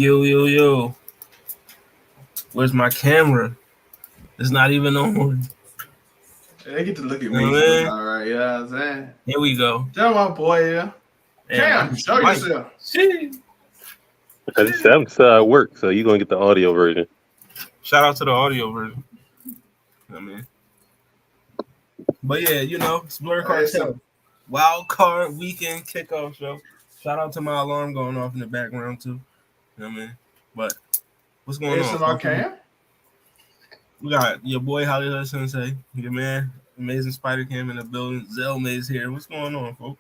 Yo. Where's my camera? It's not even on. They get to look at You know me. what So I it's mean? all right. You know what I'm saying? Here we go. Tell my boy, yeah. Damn, Cam, show yourself. Shit. I just said I'm still at work, so you're gonna get the audio version. Shout out to the audio version. You know what I mean? But yeah, it's Blerd Cartel. Wild card weekend kickoff show. Shout out to my alarm going off in the background too. You know what I mean? But what's going on? ASMR Cam? We got your boy Hollywood Sensei, your man, Amazing Spider Cam in the building. Zelmay's here. What's going on, folks?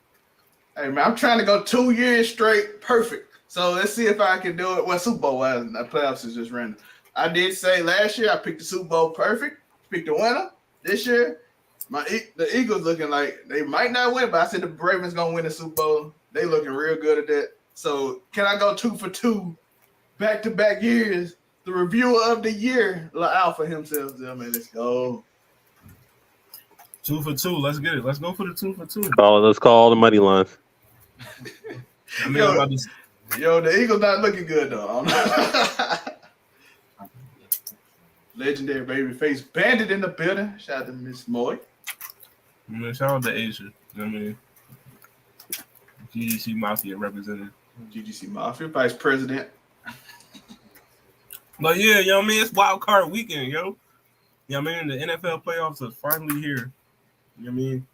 Hey man, I'm trying to go 2 years straight perfect. So let's see if I can do it. Well, Super Bowl was the playoffs is just random. I did say last year I picked the Super Bowl perfect, picked the winner. This year, the Eagles looking like they might not win, but I said the Ravens gonna win the Super Bowl. They looking real good at that. So can I go 2 for 2 back-to-back years? The reviewer of the year, La Alpha himself. Man, let's go. 2 for 2. Let's get it. Let's go for the 2 for 2. Let's call all the money lines. I mean, the Eagles not looking good though. Legendary babyface bandit in the building. Shout out to Miss Moy. Shout out to Asia. I mean, GGC Mafia represented. GGC Mafia vice president. But yeah, you know what I mean? It's wild card weekend, yo. You know what I mean? The NFL playoffs are finally here. You know what I mean?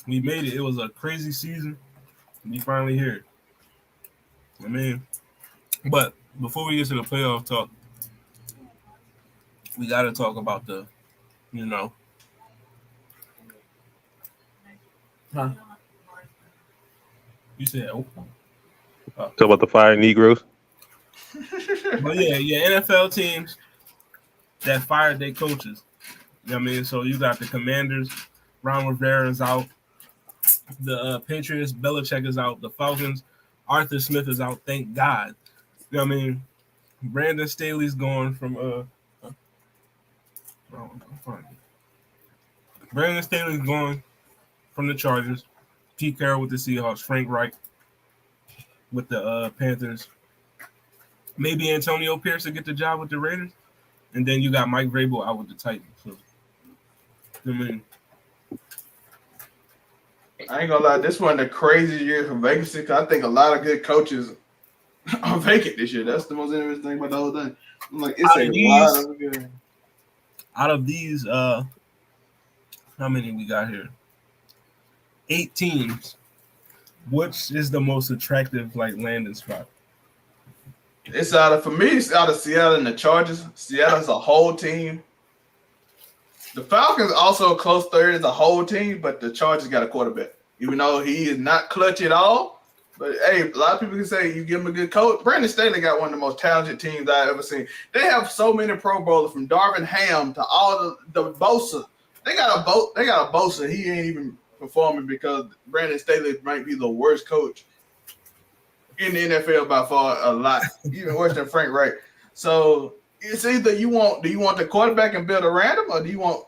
We made it. It was a crazy season. We finally here. I mean, but before we get to the playoff talk, we got to talk about the, Huh? You said, Talk about the fire Negroes. But yeah, NFL teams that fired their coaches. You know what I mean? So you got the Commanders, Ron Rivera is out. The Patriots, Belichick is out. The Falcons, Arthur Smith is out. Thank God. You know what I mean? Brandon Staley's gone from Brandon Staley's gone from the Chargers. Pete Carroll with the Seahawks. Frank Reich with the Panthers. Maybe Antonio Pierce will get the job with the Raiders. And then you got Mike Vrabel out with the Titans. So, I mean, I ain't gonna lie, this one of the craziest years for vacancy because I think a lot of good coaches are vacant this year. That's the most interesting thing about the whole thing. I'm like, it's lot of good. Out of these, how many we got here? 8 teams. Which is the most attractive landing spot? For me, it's out of Seattle and the Chargers. Seattle's a whole team. The Falcons also a close third as a whole team, but the Chargers got a quarterback. Even though he is not clutch at all. But hey, a lot of people can say you give him a good coach. Brandon Staley got one of the most talented teams I've ever seen. They have so many Pro Bowlers from Darvin Ham to all the Bosa. They got a Bosa. He ain't even performing because Brandon Staley might be the worst coach in the NFL by far, a lot, even worse than Frank Reich. So it's either do you want the quarterback and build around him, or do you want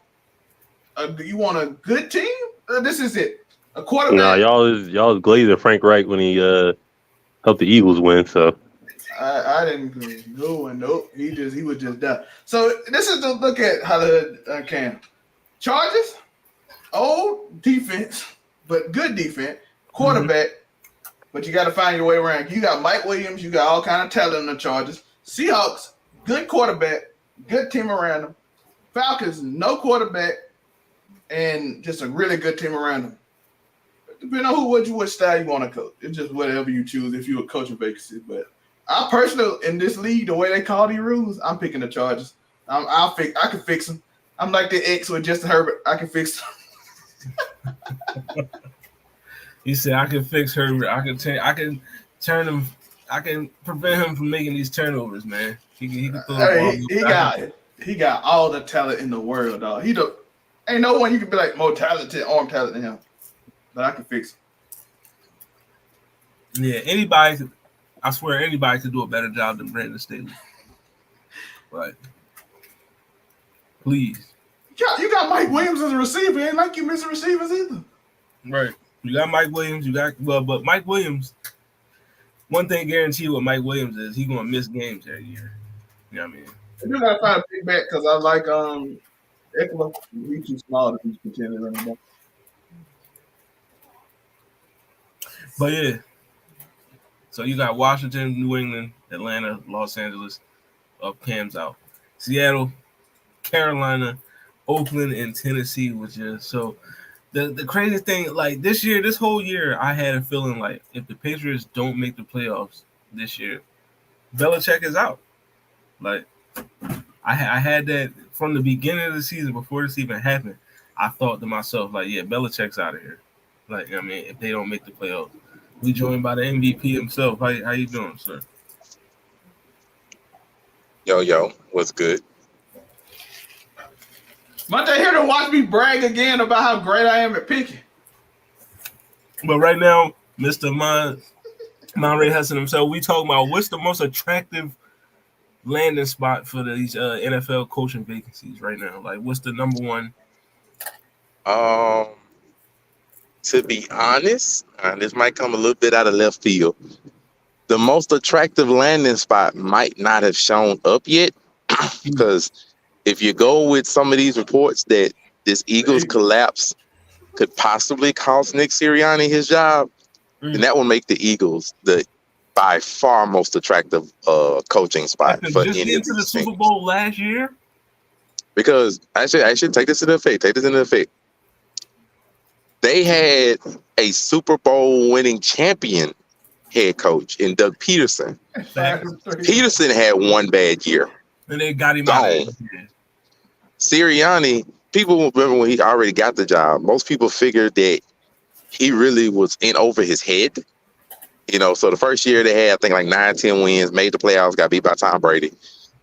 a good team? This is it. A quarterback. Nah, y'all is glazing Frank Reich when he helped the Eagles win. So I didn't go and nope. He was just done. So this is to look at how the Cam Chargers, old defense, but good defense, quarterback. Mm-hmm. But you got to find your way around. You got Mike Williams. You got all kind of talent in the Chargers. Seahawks, good quarterback, good team around them. Falcons, no quarterback, and just a really good team around them. Depending on what style you want to coach. It's just whatever you choose if you're a coaching vacancy. But I personally, in this league, the way they call these rules, I'm picking the Chargers. I can fix them. I'm like the X with Justin Herbert. I can fix them. He said, "I can fix Herbert. I can turn him. I can prevent him from making these turnovers, man. He can throw he got all the talent in the world, dog. Ain't no one you can be like more talented, arm talent than him. But I can fix him. Yeah, I swear anybody could do a better job than Brandon Staley. Right? Please. You got Mike Williams as a receiver. Ain't like you miss receivers either. Right. You got Mike Williams. But Mike Williams, one thing guaranteed with Mike Williams is he's gonna miss games that year. You know what I mean? I do gotta find a big back because I like Eckler. He's too small to be contending anymore. But yeah. So you got Washington, New England, Atlanta, Los Angeles, Cam's out. Seattle, Carolina, Oakland, and Tennessee was just so the crazy thing, like this whole year, I had a feeling like if the Patriots don't make the playoffs this year, Belichick is out. Like I had that from the beginning of the season before this even happened. I thought to myself, like, yeah, Belichick's out of here. Like, I mean, if they don't make the playoffs. We joined by the MVP himself. How you doing, sir? Yo, what's good? Monte here to watch me brag again about how great I am at picking. But right now, Mr. Monray Hudson himself, we talking about what's the most attractive landing spot for these NFL coaching vacancies right now. Like, what's the number one? To be honest, this might come a little bit out of left field. The most attractive landing spot might not have shown up yet because if you go with some of these reports that this Eagles collapse could possibly cost Nick Sirianni his job, then that will make the Eagles the by far most attractive coaching spot for just any get of to the these Super teams. Bowl last year. Because I should take this into effect. They had a Super Bowl winning champion head coach in Doug Peterson. Peterson had one bad year. And they got him out. Sirianni, people remember when he already got the job. Most people figured that he really was in over his head. You know, so the first year they had, I think, like 9-10 wins, made the playoffs, got beat by Tom Brady.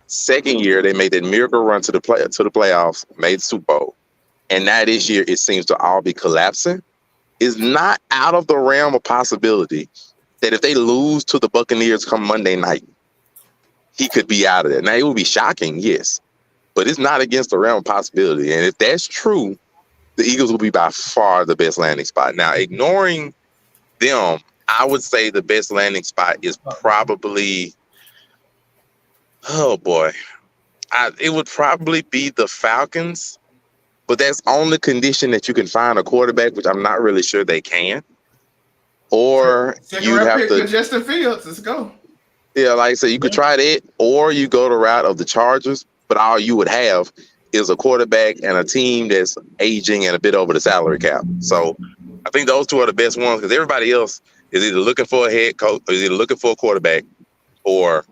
Second year, they made that miracle run to the playoffs, made the Super Bowl. And now this year, it seems to all be collapsing. It's not out of the realm of possibility that if they lose to the Buccaneers come Monday night, he could be out of there. Now, it would be shocking, yes, but it's not against the realm of possibility. And if that's true, the Eagles will be by far the best landing spot. Now, ignoring them, I would say the best landing spot is probably, it would probably be the Falcons. But that's on the condition that you can find a quarterback, which I'm not really sure they can. Or you have to Justin Fields. Let's go. Yeah, like I said, you could try that, or you go the route of the Chargers. But all you would have is a quarterback and a team that's aging and a bit over the salary cap. So I think those two are the best ones because everybody else is either looking for a head coach, or is either looking for a quarterback, or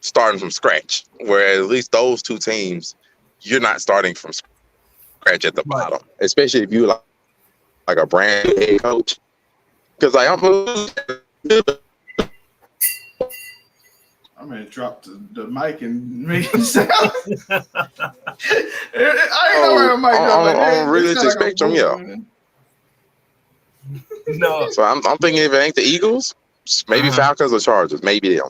starting from scratch. Whereas at least those two teams, you're not starting from scratch at the bottom, especially if you like a brand new head coach. Because I'm gonna drop the mic and make it sound. I ain't know where the mic on realistic spectrum, No. So I'm thinking if it ain't the Eagles, maybe Falcons or Chargers, maybe them.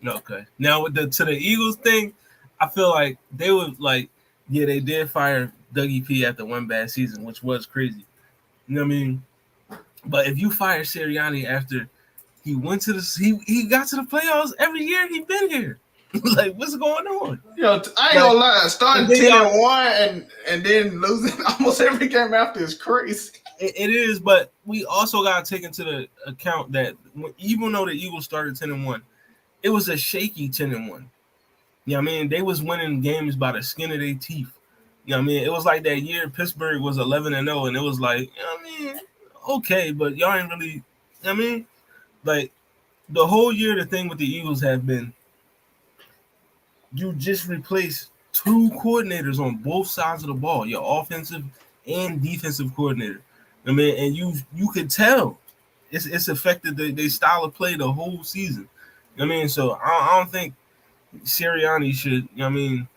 Okay. Now with to the Eagles thing, I feel like they would they did fire Dougie P after one bad season, which was crazy. You know what I mean? But if you fire Sirianni after he went to he got to the playoffs every year he been here. Like, what's going on? I ain't gonna lie. Starting 10-1 and then losing almost every game after is crazy. It is, but we also got to take into the account that even though the Eagles started 10-1, it was a shaky 10-1. You know what I mean? They was winning games by the skin of their teeth. You know what I mean? It was like that year Pittsburgh was 11-0, and it was like, you know what I mean, okay, but y'all ain't really, you know what I mean? Like, the whole year, the thing with the Eagles have been, you just replace two coordinators on both sides of the ball, your offensive and defensive coordinator. I mean, and you could tell it's affected their style of play the whole season. I mean, so I don't think Sirianni should, you know what I mean,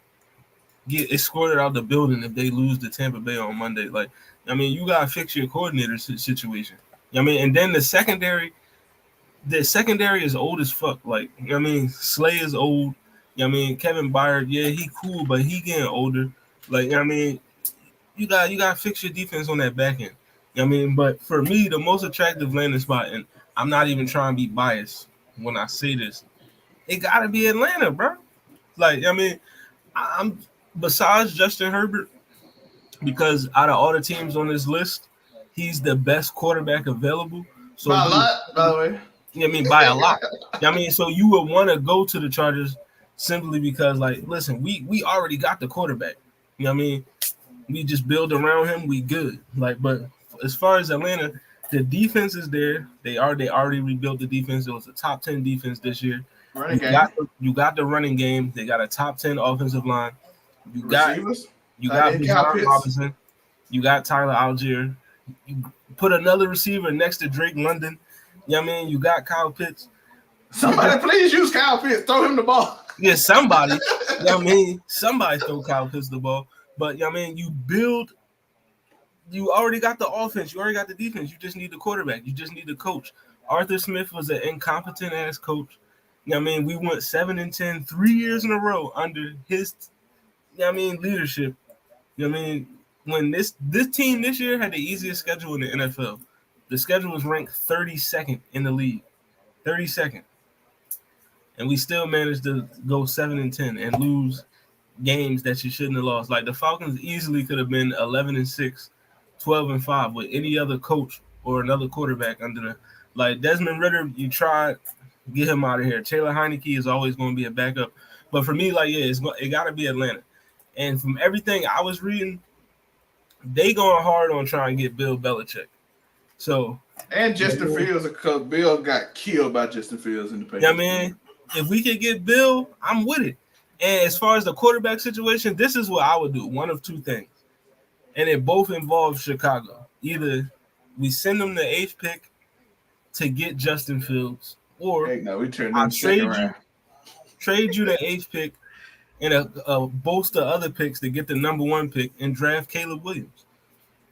get escorted out the building if they lose to Tampa Bay on Monday. Like, I mean, you gotta fix your coordinator situation. You know what I mean, and then the secondary is old as fuck. Like, you know what I mean, Slay is old. You know what I mean, Kevin Byard, yeah, he cool, but he getting older. Like, you know what I mean, you got to fix your defense on that back end. You know what I mean, but for me, the most attractive landing spot, and I'm not even trying to be biased when I say this. It got to be Atlanta, bro. Like, I mean, I'm besides Justin Herbert, because out of all the teams on this list, he's the best quarterback available. So By a lot, by the way. I mean, by a lot. I mean, so you would want to go to the Chargers simply because, like, listen, we already got the quarterback. You know what I mean? We just build around him, we good. Like, but as far as Atlanta, the defense is there. They already rebuilt the defense. It was a top 10 defense this year. You got the running game. They got a top 10 offensive line. You got Bijan Robinson. You got Tyler Algier. You put another receiver next to Drake London. You know what I mean? You got Kyle Pitts. Somebody please use Kyle Pitts. Throw him the ball. Yeah, somebody. You know what I mean? Somebody throw Kyle Pitts the ball. But you know what I mean, you already got the offense, you already got the defense. You just need the quarterback. You just need the coach. Arthur Smith was an incompetent ass coach. You know what I mean? We went 7-10 3 years in a row under his leadership. You know what I mean? When this team this year had the easiest schedule in the NFL. The schedule was ranked 32nd in the league. 32nd. And we still managed to go 7-10 and lose games that you shouldn't have lost. Like the Falcons easily could have been 11-6, 12-5 with any other coach or another quarterback under the like Desmond Ridder. You tried, get him out of here. Taylor Heineke is always going to be a backup. But for me, like, yeah, it got to be Atlanta. And from everything I was reading, they going hard on trying to get Bill Belichick. So and Justin Fields, because Bill got killed by Justin Fields in the Patriots. Yeah, man. If we could get Bill, I'm with it. And as far as the quarterback situation, this is what I would do. One of two things. And it both involves Chicago. Either we send them the 8th pick to get Justin Fields, or we turn I'll trade you the 8th pick and a bolster of other picks to get the number 1 pick and draft Caleb Williams.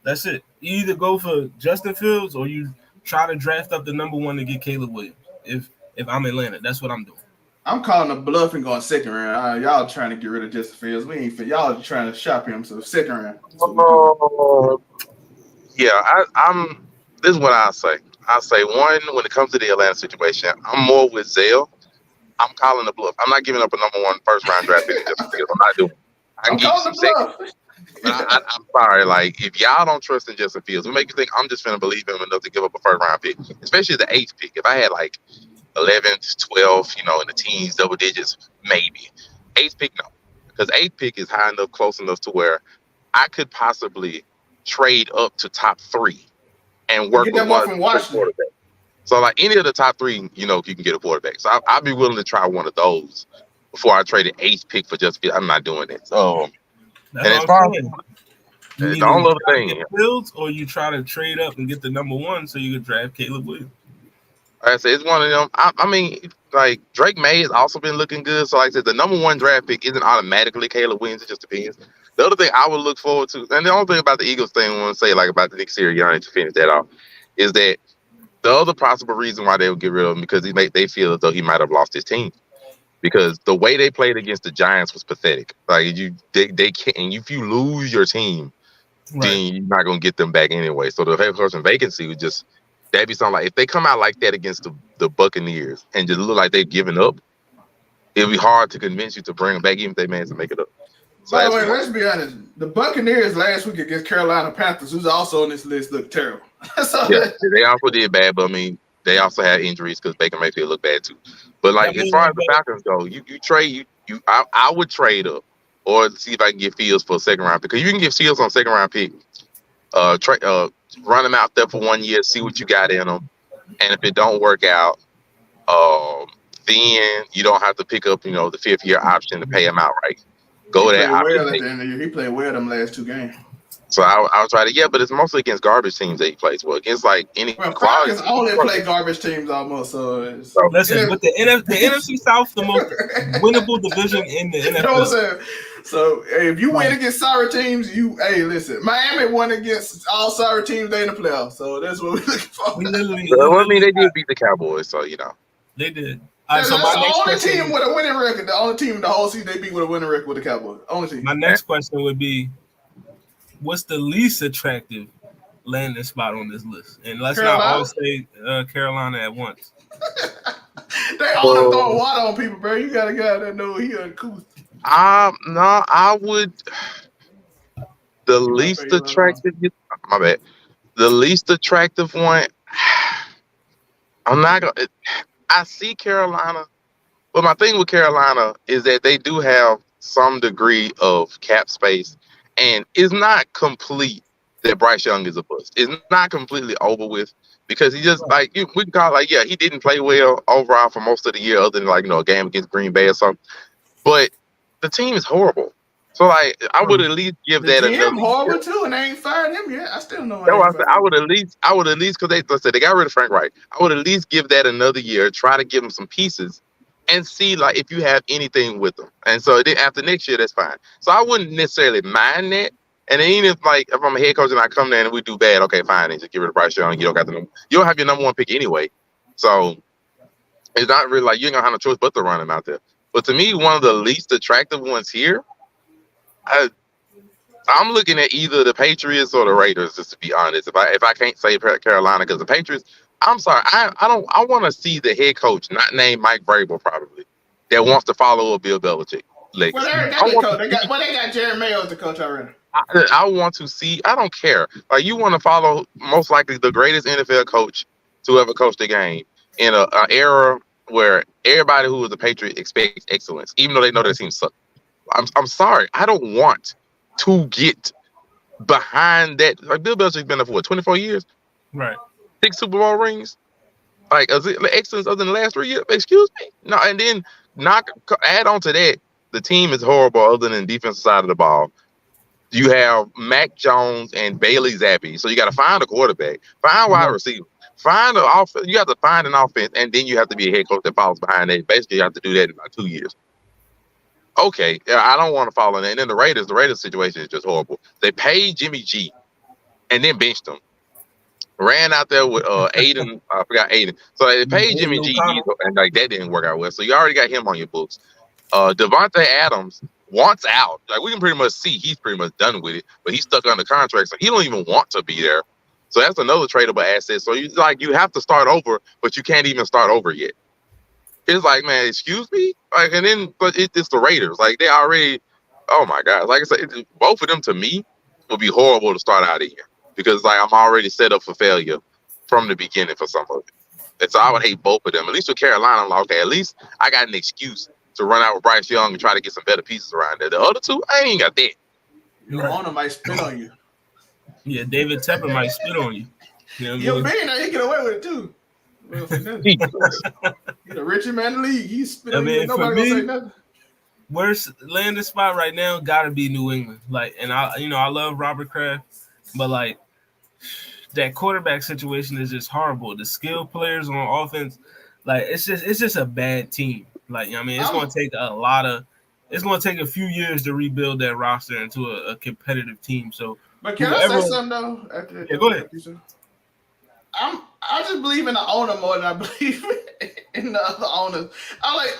That's it. You either go for Justin Fields or you try to draft up the number 1 to get Caleb Williams. If I'm Atlanta, that's what I'm doing. I'm calling a bluff and going 2nd round. Y'all trying to get rid of Justin Fields. We ain't fit. Y'all trying to shop him, so 2nd round. I'm. This is what I say. I say one, when it comes to the Atlanta situation, I'm more with Zale. I'm calling the bluff. I'm not giving up a number 1 first round draft pick to Justin Fields. I'm not doing it. I can give you some second. I'm sorry. Like, if y'all don't trust in Justin Fields, it make you think I'm just going to believe him enough to give up a first round pick, especially the 8th pick. If I had like 11 to 12, in the teens, double digits, maybe. 8th pick, no. Because 8th pick is high enough, close enough to where I could possibly trade up to top 3 and work with one from Washington. So, like, any of the top 3, you can get a quarterback. So, I'd be willing to try one of those before I trade an 8th pick for just Fields. I'm not doing it. So, that's and it's probably the only other thing. Fields, or you try to trade up and get the number 1 so you can draft Caleb Williams. Like I said, it's one of them. I mean, like, Drake May has also been looking good. So, like I said, the number 1 draft pick isn't automatically Caleb Williams. It just depends. The other thing I would look forward to, and the only thing about the Eagles thing I want to say, like, about the Nick Sirianni to finish that off, is that the other possible reason why they would get rid of him because they feel as though he might have lost his team. Because the way they played against the Giants was pathetic. Like, they can't. And if you lose your team, then you're not gonna get them back anyway. So the head coaching vacancy would just that'd be something like if they come out like that against the Buccaneers and just look like they've given up, it'll be hard to convince you to bring them back even if they manage to make it up. So by the way, let's be honest. The Buccaneers last week against Carolina Panthers, who's also on this list, looked terrible. They also did bad, but I mean, they also had injuries because Baker Mayfield looked bad too. But like as far as the Falcons go, I would trade up or see if I can get Fields for a 2nd round pick because you can get Fields on a 2nd round pick. Run them out there for 1 year, see what you got in them, and if it don't work out, then you don't have to pick up the 5th year option to pay him outright. Go that option. Well at the end of the year. He played well them last 2 games. So I'll try to but it's mostly against garbage teams that he plays. Well, against like any Falcons only play garbage teams almost. So listen, with the NFC South, the most winnable division in the NFL. You know what I'm saying? So if you win against sorry teams, listen. Miami won against all sorry teams. They in the playoffs. So that's what we're looking for. They did beat the Cowboys, so they did. That's the only team with a winning record. The only team in the whole season they beat with a winning record with the Cowboys. Only team. My next question would be, what's the least attractive landing spot on this list. And let's not all say Carolina at once. They all throwing water on people, bro. You got a guy that know he uncouth. No, I would. The least attractive. My bad. The least attractive one. I'm not gonna. I see Carolina, but my thing with Carolina is that they do have some degree of cap space, and it's not complete that Bryce Young is a bust. It's not completely over with because he just we can call it he didn't play well overall for most of the year, other than a game against Green Bay or something. But the team is horrible. So I would at least give that another. Horrible too, and they ain't fired him yet. I still know. I would at least because they got rid of Frank Wright. I would at least give that another year. Try to give him some pieces and see if you have anything with them. And so then after next year, that's fine. So I wouldn't necessarily mind that. And then even if I'm a head coach and I come there and we do bad, okay, fine. Then just get rid of Bryce Young. You don't have your number one pick anyway. So it's not really you ain't gonna have no choice but to run him out there. But to me, one of the least attractive ones here. I'm looking at either the Patriots or the Raiders, just to be honest. If I can't say Carolina, because the Patriots, I'm sorry, I want to see the head coach, not named Mike Vrabel probably, that wants to follow a Bill Belichick legacy. Well, they got Jerry Mayo as the coach already. I want to see. I don't care. You want to follow most likely the greatest NFL coach to ever coach the game in an era where everybody who is a Patriot expects excellence, even though they know their team sucks. I'm sorry. I don't want to get behind that. Bill Belichick's been there for 24 years? Right. 6 Super Bowl rings? Is it excellence other than the last 3 years? Excuse me? No, and then add on to that, the team is horrible other than the defensive side of the ball. You have Mac Jones and Bailey Zappi. So you got to find a quarterback, find wide receiver, find an offense. You have to find an offense, and then you have to be a head coach that follows behind that. Basically, you have to do that in about 2 years. Okay, I don't want to follow that. And then the Raiders situation is just horrible. They paid Jimmy G and then benched him. Ran out there with Aiden. I forgot Aiden. So they paid Jimmy G and that didn't work out well. So you already got him on your books. Devontae Adams wants out. We can pretty much see he's pretty much done with it, but he's stuck under contract, so he don't even want to be there. So that's another tradable asset. So you have to start over, but you can't even start over yet. It's man, excuse me? And then, but it's the Raiders. They already, oh my God. Like I said, both of them to me would be horrible to start out of here because, I'm already set up for failure from the beginning for some of it. And so I would hate both of them. At least with Carolina, I'm okay, at least I got an excuse to run out with Bryce Young and try to get some better pieces around there. The other two, I ain't got that. Your owner might spit on you. Yeah, David Tepper might spit on you. Yo, being he get away with it too. He's a richer man in the league. He's spit on you. Nobody gonna say nothing. Worst landing spot right now gotta be New England. And I love Robert Kraft, but that quarterback situation is just horrible. The skilled players on offense, it's just a bad team. It's gonna take it's gonna take a few years to rebuild that roster into a competitive team. So, but can I say something though? Yeah, go ahead. I just believe in the owner more than I believe in the other owners.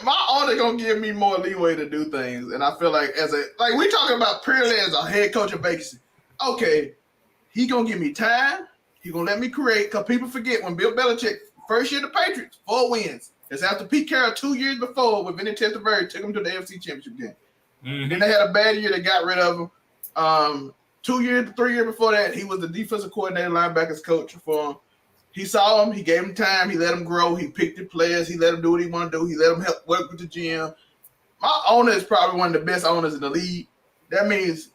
My owner gonna give me more leeway to do things, and I feel we talking about purely as a head coach of vacancy. Okay, he gonna give me time. He gonna let me create. Cause people forget when Bill Belichick first year the Patriots 4 wins. It's after Pete Carroll 2 years before with Vinny Testaverde took him to the AFC Championship game. Mm-hmm. Then they had a bad year. They got rid of him. 3 years before that, he was the defensive coordinator, linebackers coach for him. He saw him. He gave him time. He let him grow. He picked the players. He let him do what he wanted to do. He let him help work with the GM. My owner is probably one of the best owners in the league. That means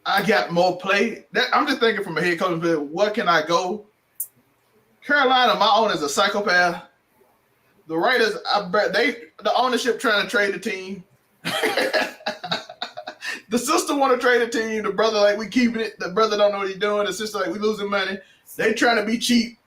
I got more play. I'm just thinking from a head coach, what can I go? Carolina, my owner is a psychopath. The Raiders, the ownership trying to trade the team. The sister want to trade the team. The brother, we keeping it. The brother don't know what he's doing. The sister, we losing money. They trying to be cheap.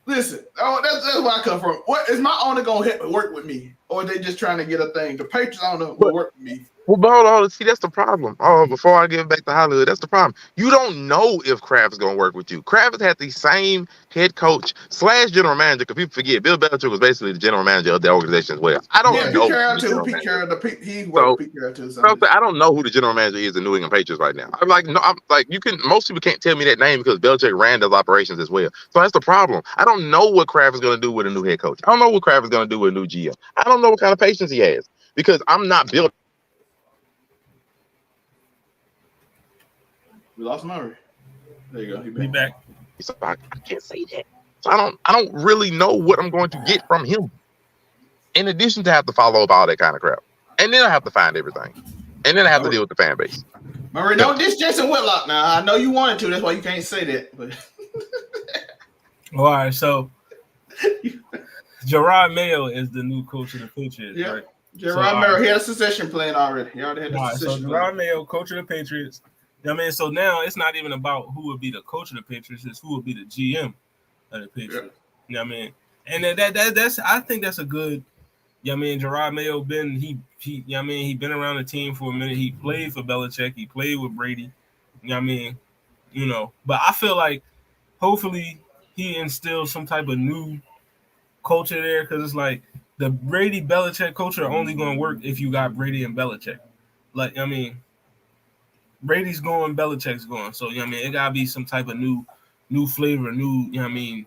Listen, that's where I come from. What is my owner gonna work with me, or are they just trying to get a thing? The Patriots owner will work with me. Well, but hold on. See, that's the problem. Oh, before I give back to Hollywood, that's the problem. You don't know if Kraft's going to work with you. Kraft has had the same head coach / general manager. Because people forget, Bill Belichick was basically the general manager of the organization as well. I Yeah, don't Pete know Carroll who the too. general Pete manager. Carroll, he worked So with Pete Carroll too. I don't know who the general manager is in New England Patriots right now. I'm like, no, I'm like, you can. Most people can't tell me that name because Belichick ran those operations as well. So that's the problem. I don't know what Kraft is going to do with a new head coach. I don't know what Kraft is going to do with a new GM. I don't know what kind of patience he has because I'm not built. We lost Murray. There you go. Be back. So I can't say that. So I don't really know what I'm going to get from him. In addition to have to follow up all that kind of crap. And then I have to find everything. And then I have to deal with the fan base. Murray, don't diss Jason Whitlock now. I know you wanted to. That's why you can't say that. But All right, so Gerard Mayo is the new coach of the Patriots, yeah. right? Gerard Mayo, he had a succession plan already. He already had a All right, so succession Gerard plan. Mayo, coach of the Patriots. I mean, so now it's not even about who would be the coach of the Patriots; it's who would be the GM of the Patriots. Yeah. You know what I mean? And that's I think that's a good. You know what I mean? Gerard Mayo been you know what I mean, he been around the team for a minute. He played for Belichick. He played with Brady. You know what I mean? You know, but I feel like hopefully he instills some type of new culture there because it's like the Brady Belichick culture only going to work if you got Brady and Belichick. Like, I mean, Brady's going, Belichick's going. So, you know what I mean? It got to be some type of new flavor, you know what I mean?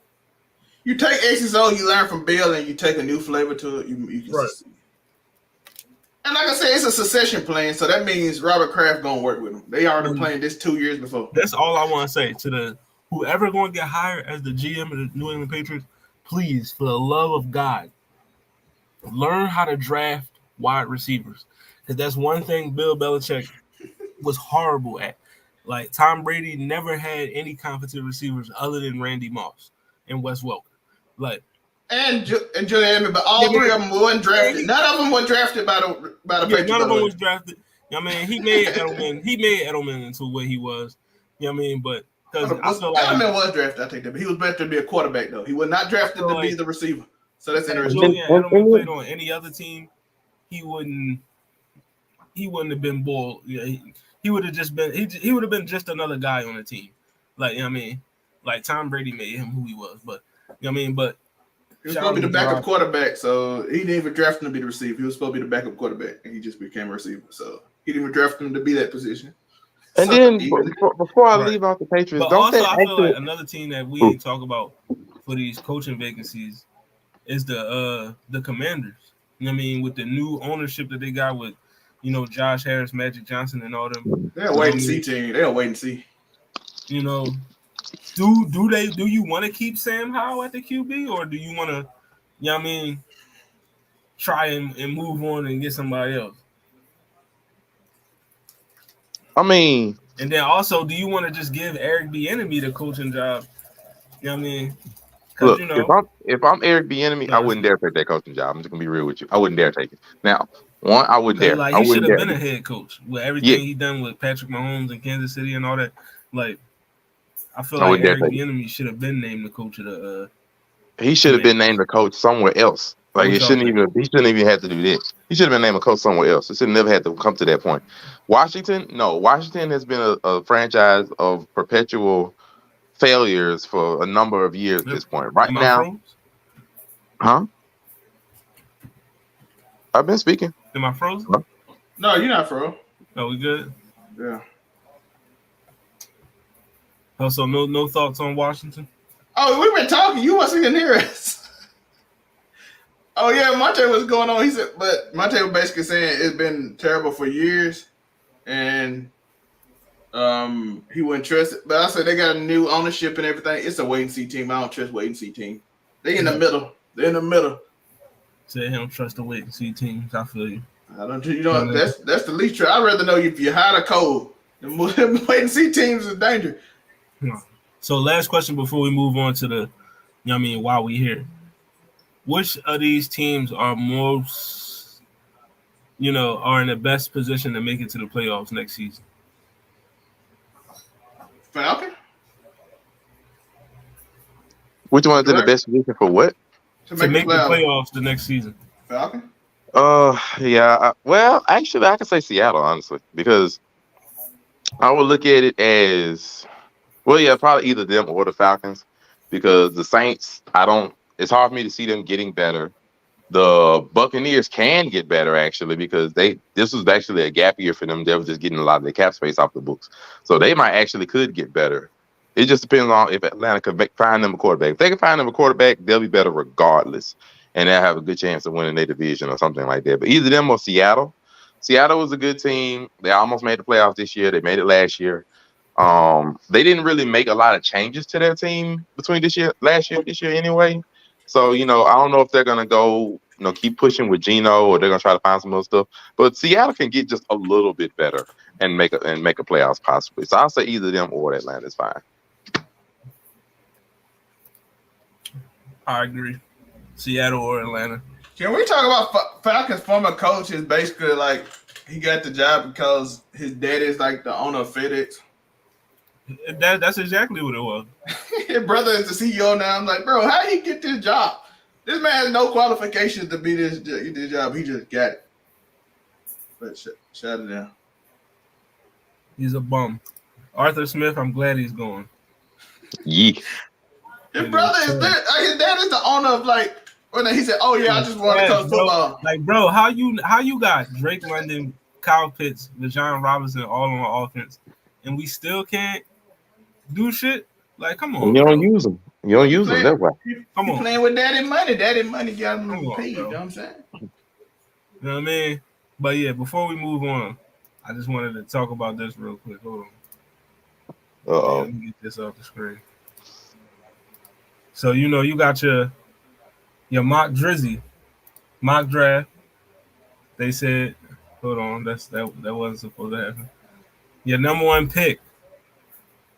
You take X's O, you learn from Bill, and you take a new flavor to it. You can Right. succeed. And like I said, it's a succession plan, so that means Robert Kraft gonna work with him. They already playing this 2 years before. That's all I want to say to the whoever going to get hired as the GM of the New England Patriots. Please, for the love of God, learn how to draft wide receivers because that's one thing Bill Belichick was horrible at. Like Tom Brady never had any competent receivers other than Randy Moss and Wes Welker. Like and Julian, but all three of them weren't drafted. None of them were drafted by the Patriots. None of them was drafted. You know what I mean, he made Edelman into what he was. You know what I mean, but because I feel like Edelman was drafted, I take that, but he was better to be a quarterback though. He was not drafted to be the receiver. So that's interesting. Julian Edelman played on any other team, he wouldn't have been bull. He would have just been he would have been just another guy on the team. Like, you know what I mean? Like Tom Brady made him who he was, but you know what I mean, but he was supposed to be the backup quarterback, so he didn't even draft him to be the receiver. He was supposed to be the backup quarterback, and he just became a receiver. So he didn't even draft him to be that position. And then before I leave out the Patriots, but don't also I feel actually like another team that we didn't talk about for these coaching vacancies is the Commanders. You know what I mean? With the new ownership that they got with, you know, Josh Harris, Magic Johnson, and all them. They're a wait and see team. They'll wait and see. You know, do you want to keep Sam Howell at the QB, or do you want to, you know what I mean, try and move on and get somebody else? I mean, and then also, do you want to just give Eric Bieniemy the coaching job? You know what I mean? Look, you know, if I'm Eric Bieniemy, I wouldn't dare take that coaching job. I'm just gonna be real with you. I wouldn't dare take it. Now, one, I wouldn't dare. Like, he should have been a head coach with everything he done with Patrick Mahomes in Kansas City and all that. Like, I feel like Eric Bieniemy should have been named the coach of the. He should have been named the coach somewhere else. Like, he shouldn't even have to do this. He should have been named a coach somewhere else. It should never had to come to that point. Washington has been a franchise of perpetual failures for a number of years at this point. Right now, huh? I've been speaking. Am I frozen? Huh? No, you're not frozen. Oh, we good? Yeah. Oh, so no thoughts on Washington? Oh, we've been talking. You wasn't even hear us. Oh yeah, Monte was going on. He said, but Monte was basically saying it's been terrible for years, and he wouldn't trust it. But I said they got a new ownership and everything. It's a wait and see team. I don't trust wait and see team. They in the middle. They're in the middle. Say he don't trust the wait and see teams. I feel you. I don't. You know that's the least. I'd rather know if you hide a code. The wait and see teams is danger. No. So last question before we move on to the, you know what I mean, while we here. Which of these teams are most, you know, are in the best position to make it to the playoffs next season? Falcon? Which one's in the best position for what? To make the playoffs the next season. Falcon? Yeah. Well, actually, I can say Seattle honestly because I would look at it as well. Yeah, probably either them or the Falcons because the Saints. I don't. It's hard for me to see them getting better. The Buccaneers can get better actually because this was actually a gap year for them. They were just getting a lot of their cap space off the books, so they might actually could get better. It just depends on if Atlanta could find them a quarterback. If they can find them a quarterback, they'll be better regardless, and they'll have a good chance of winning their division or something like that. But either them or Seattle. Seattle was a good team. They almost made the playoffs this year. They made it last year. They didn't really make a lot of changes to their team between last year, this year anyway. So, I don't know if they're gonna go, keep pushing with Geno or they're gonna try to find some other stuff. But Seattle can get just a little bit better and make a playoffs possibly. So I'll say either them or Atlanta is fine. I agree. Seattle or Atlanta. Can we talk about Falcons' former coach is basically like he got the job because his dad is like the owner of FedEx? That's exactly what it was. His brother is the CEO now. I'm like, bro, how he get this job? This man has no qualifications to be this job. He just got it. But shut it down. He's a bum. Arthur Smith, I'm glad he's gone. Yeah. His brother is there. His dad is the owner of he said, "Oh yeah, I just want to coach football." Like, bro, how you got Drake London, Kyle Pitts, Bijan Robinson all on offense, and we still can't do shit? Like, come on. You don't use them. You don't use them that way. Come on. Playing with daddy money. Daddy money got him paid. You know what I'm saying? You know what I mean? But yeah, before we move on, I just wanted to talk about this real quick. Hold on. Let me get this off the screen. So you got your mock drizzy, mock draft. They said, hold on, that wasn't supposed to happen. Your number one pick,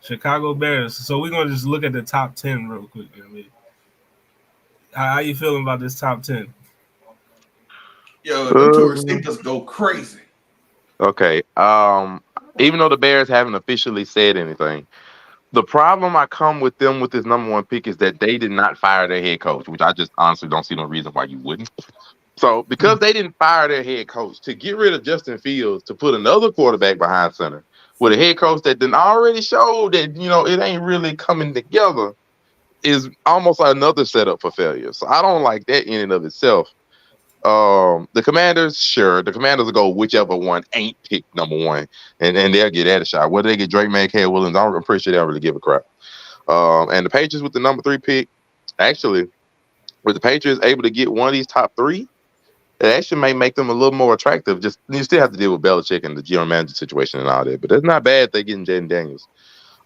Chicago Bears. So we're gonna just look at the top 10 real quick. You know what I mean? How you feeling about this top 10? Yo, them two receivers go crazy. Okay. Even though the Bears haven't officially said anything, the problem I come with them with this number one pick is that they did not fire their head coach, which I just honestly don't see no reason why you wouldn't. So because they didn't fire their head coach, to get rid of Justin Fields, to put another quarterback behind center with a head coach that didn't already show that, it ain't really coming together is almost like another setup for failure. So I don't like that in and of itself. The Commanders, sure. The Commanders will go whichever one ain't picked number one, and they'll get at a shot. Whether they get Drake May, Caleb Williams, I'm pretty sure they don't really give a crap. And the Patriots with the number 3 pick, actually, with the Patriots able to get one of these top 3, it actually may make them a little more attractive. Just you still have to deal with Belichick and the general manager situation and all that, but it's not bad they're getting Jaden Daniels.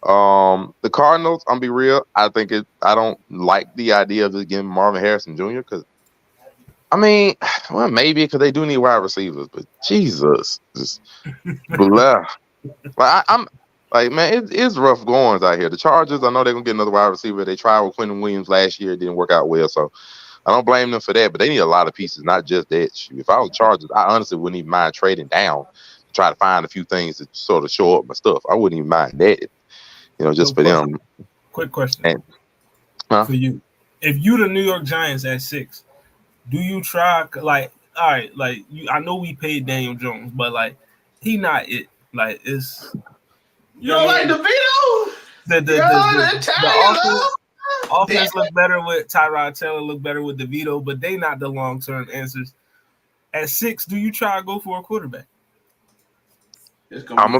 The Cardinals, I'm be real, I don't like the idea of just getting Marvin Harrison Jr. because maybe because they do need wide receivers, but Jesus, just blah. I'm like, man, it's rough goings out here. The Chargers, I know they're gonna get another wide receiver. They tried with Quentin Williams last year, it didn't work out well, so I don't blame them for that. But they need a lot of pieces, not just that. If I was Chargers, I honestly wouldn't even mind trading down to try to find a few things to sort of show up my stuff. I wouldn't even mind that, just for them. Quick question for you: if you the New York Giants at 6. Do you try all right, I know we paid Daniel Jones, but he not it. It's you don't like DeVito? The offense look better with Tyrod Taylor, look better with DeVito, but they not the long-term answers. At 6, do you try to go for a quarterback? I'm gonna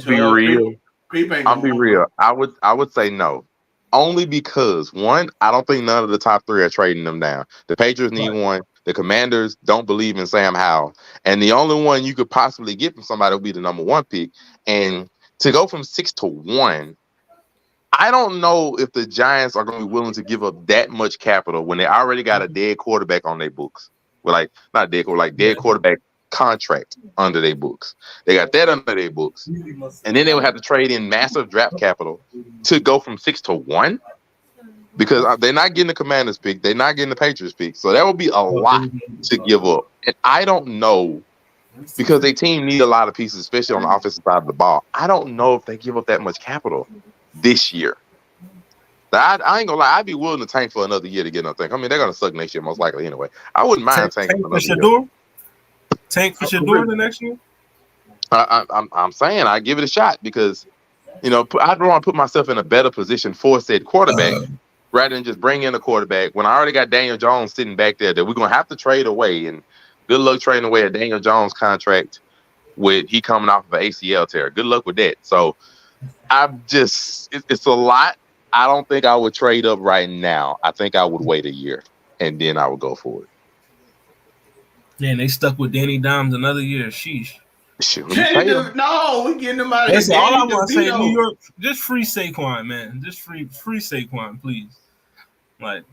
be real. I would say no. Only because, one, I don't think none of the top 3 are trading them down. The Patriots need one. The Commanders don't believe in Sam Howell. And the only one you could possibly get from somebody would be the number 1 pick. And to go from 6 to 1, I don't know if the Giants are going to be willing to give up that much capital when they already got a dead quarterback on their books. Well, not dead quarterback contract under their books. They got that under their books. And then they would have to trade in massive draft capital to go from 6 to 1 because they're not getting the Commanders pick. They're not getting the Patriots pick. So that would be a lot to give up. And I don't know because their team need a lot of pieces, especially on the offensive side of the ball. I don't know if they give up that much capital this year. I ain't gonna lie. I'd be willing to tank for another year to get another thing. They're gonna suck next year most likely anyway. I wouldn't mind tanking for another year. Tank for Shador the next year? I'm saying I give it a shot because, I don't want to put myself in a better position for said quarterback rather than just bring in a quarterback when I already got Daniel Jones sitting back there that we're going to have to trade away. And good luck trading away a Daniel Jones contract with he coming off of an ACL tear. Good luck with that. So it's a lot. I don't think I would trade up right now. I think I would wait a year and then I would go for it. Yeah, and they stuck with Danny Dimes another year. Sheesh. Shit, We getting them out of That's here. all I want to say. New York, just free Saquon, man. Just free Saquon, please. Like,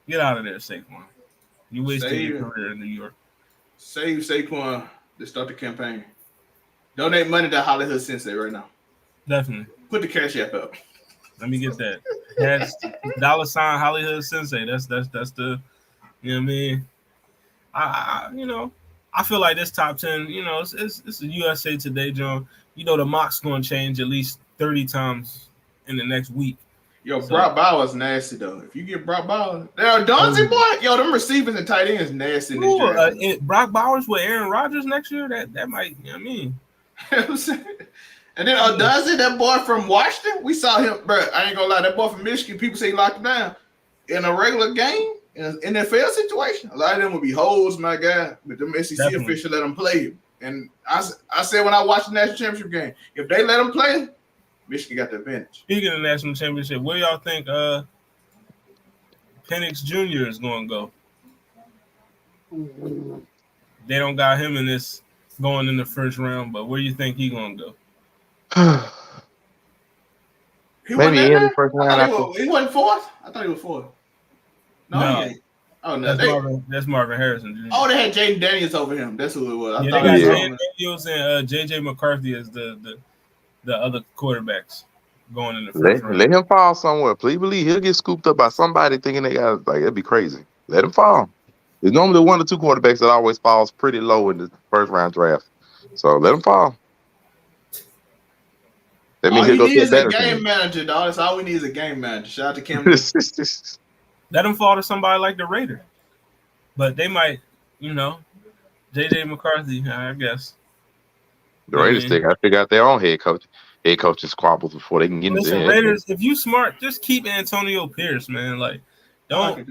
get out of there, Saquon. You wasted your career in New York. Save Saquon to start the campaign. Donate money to Hollywood Sensei right now. Definitely. Put the cash app up. Let me get that. That's $$ Hollywood Sensei. That's the, you know what I mean? I feel like this top 10, it's a USA Today, John. The mock's going to change at least 30 times in the next week. Yo, Brock Bowers nasty, though. If you get Brock Bowers, Dante boy, them receivers and tight ends nasty in this draft. Brock Bowers with Aaron Rodgers next year, that might, you know what I mean? And then Odunze, that boy from Washington, we saw him, bro. I ain't gonna lie, that boy from Michigan, people say he locked him down. In a regular game, in an NFL situation, a lot of them would be holes, my guy. But them SEC officials let them play. And I said when I watched the national championship game, if they let them play, Michigan got the advantage. Speaking of national championship, where y'all think Penix Jr. is going to go? They don't got him in this going in the first round, but where you think he going to go? Maybe in the first round. He wasn't fourth? I thought he was fourth. No. He ain't. Oh, no. That's Marvin Harrison Jr. Oh, they had Jaden Daniels over him. That's who it was. They got Jaden Daniels and J.J. McCarthy as the other quarterbacks going in the first round. Let him fall somewhere. Please believe he'll get scooped up by somebody thinking they got, it'd be crazy. Let him fall. There's normally one or two quarterbacks that always falls pretty low in the first round draft. So let him fall. That means he'll go to a better game manager, dog. That's all we need is a game manager. Shout out to Cam. Let him fall to somebody like the Raiders. But they might, J.J. McCarthy, I guess. The Raiders got to figure out their own head coach's squabbles before they can get into the Raiders, if you smart, just keep Antonio Pierce, man. Like, don't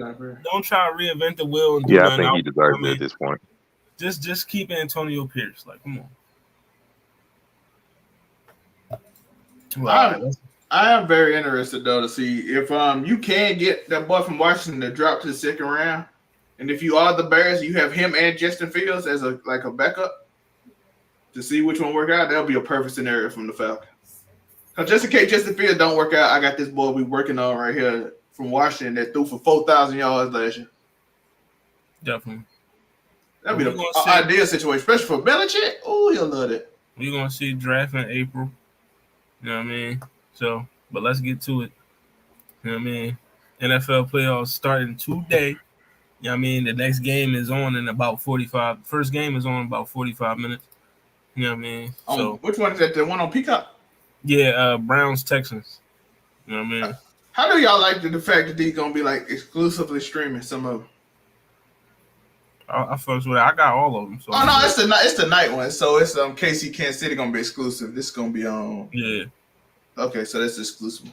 try to reinvent the wheel. And I think he deserves it at this point. Just keep Antonio Pierce. Like, come on. Wow. I am very interested though to see if you can get that boy from Washington to drop to the second round, and if you are the Bears, you have him and Justin Fields as a backup to see which one work out. That'll be a perfect scenario from the Falcons. Because just in case Justin Fields don't work out, I got this boy we working on right here from Washington that threw for 4,000 yards last year. Definitely. That'd be the ideal situation, especially for Belichick. Oh, he'll love it. We're gonna see draft in April. You know what I mean? So, but let's get to it. You know what I mean? NFL playoffs starting today. You know what I mean? The next game is on in about 45. First game is on in about 45 minutes. You know what I mean? So which one is that? The one on Peacock? Yeah, Browns, Texans. You know what I mean? How do y'all like the fact that these gonna be exclusively streaming some of them? I fucks with it. I got all of them. So. Oh no, it's the night one. So it's KC Kansas City gonna be exclusive. This is gonna be on. Yeah. Okay, so that's exclusive.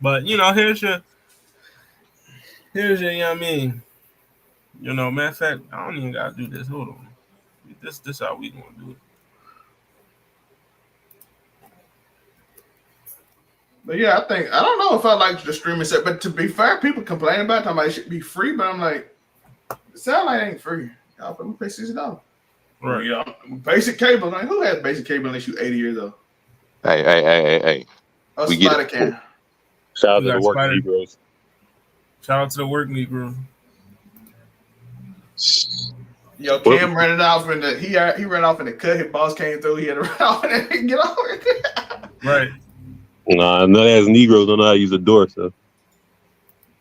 But here's your. You know what I mean? Matter of fact, I don't even gotta do this. Hold on. This how we gonna do it. But yeah, I don't know if I like the streaming set. But to be fair, people complain about it. It should be free, but I'm like. It sounds like it ain't free. Y'all pay $60. Right. Yeah. Basic cable. Who has basic cable unless you 80 years old? Hey. We get it. Can. Shout out to the work Negroes. Shout out to the work Negroes. Yo, Cam ran it off he ran off in the cut. His boss came through. He had to run off and get over it. Right. Nah, none as Negroes don't know how to use a door, so.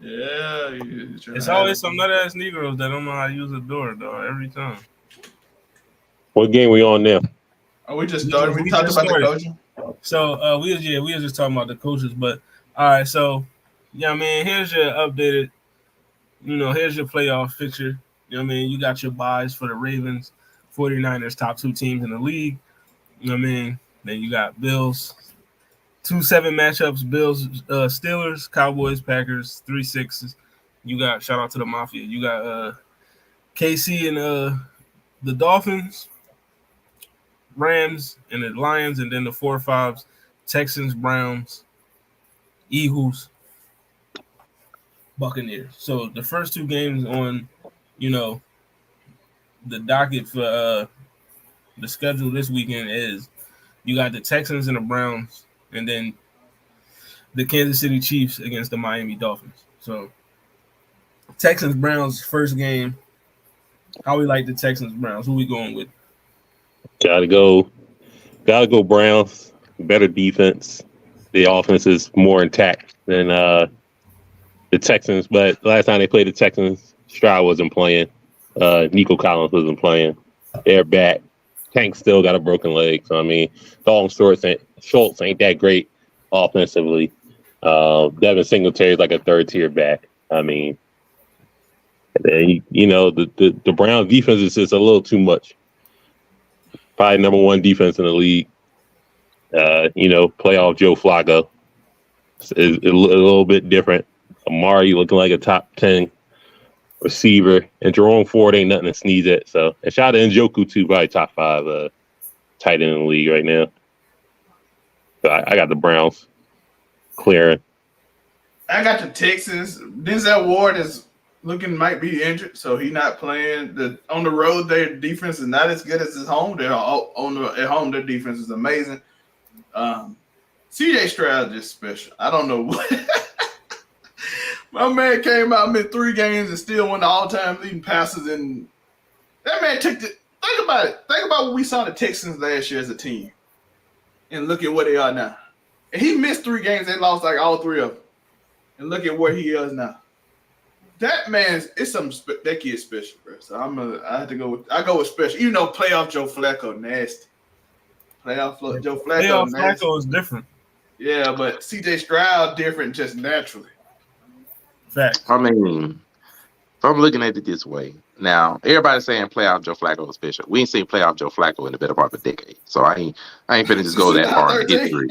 Yeah, it's always some nut-ass Negroes that don't know how to use a door, dog, every time. What game we on now? Oh, we just started. We talked about the coaching. So we was just talking about the coaches, but all right. So here's your updated. Here's your playoff picture. You know what I mean? You got your buys for the Ravens, 49ers, top 2 teams in the league. You know what I mean? Then you got Bills, 2-7 matchups, Bills, Steelers, Cowboys, Packers, 3-6s. You got, shout out to the Mafia, you got KC and the Dolphins, Rams, and the Lions, and then the 4-5s, Texans, Browns, Eagles, Buccaneers. So the first 2 games on, the docket for the schedule this weekend is you got the Texans and the Browns, and then the Kansas City Chiefs against the Miami Dolphins. So Texans Browns first game. How we like the Texans Browns? Who we going with? Gotta go Browns. Better defense. The offense is more intact than the Texans. But last time they played the Texans, Stroud wasn't playing. Nico Collins wasn't playing. They're back. Tank still got a broken leg. So I mean, Dalton Schultz ain't that great offensively. Devin Singletary is like a third-tier back. I mean, the Browns defense is just a little too much. Probably number 1 defense in the league. Playoff Joe Flacco is a little bit different. Amari looking like a top 10 receiver, and Jerome Ford ain't nothing to sneeze at. So, and shout out to Njoku too, probably top 5 tight end in the league right now. So I got the Browns clearing. I got the Texans. Denzel Ward might be injured, so he's not playing. On the road, their defense is not as good as his home. At home, their defense is amazing. CJ Stroud is just special. I don't know what. My man came out, made 3 games, and still won the all-time leading passes. And that man think about it. Think about what we saw the Texans last year as a team, and look at where they are now. And he missed 3 games. They lost like all 3 of them. And look at where he is now. That man, it's something. That kid's special, bro. So I have to go with special. Even though playoff Joe Flacco nasty. Playoff Joe Flacco. Playoff nasty. Flacco is different. Yeah, but CJ Stroud different just naturally. Fact. I mean, if I'm looking at it this way, now everybody's saying playoff Joe Flacco is special. We ain't seen playoff Joe Flacco in the better part of a decade. So I ain't finna just go that far in history.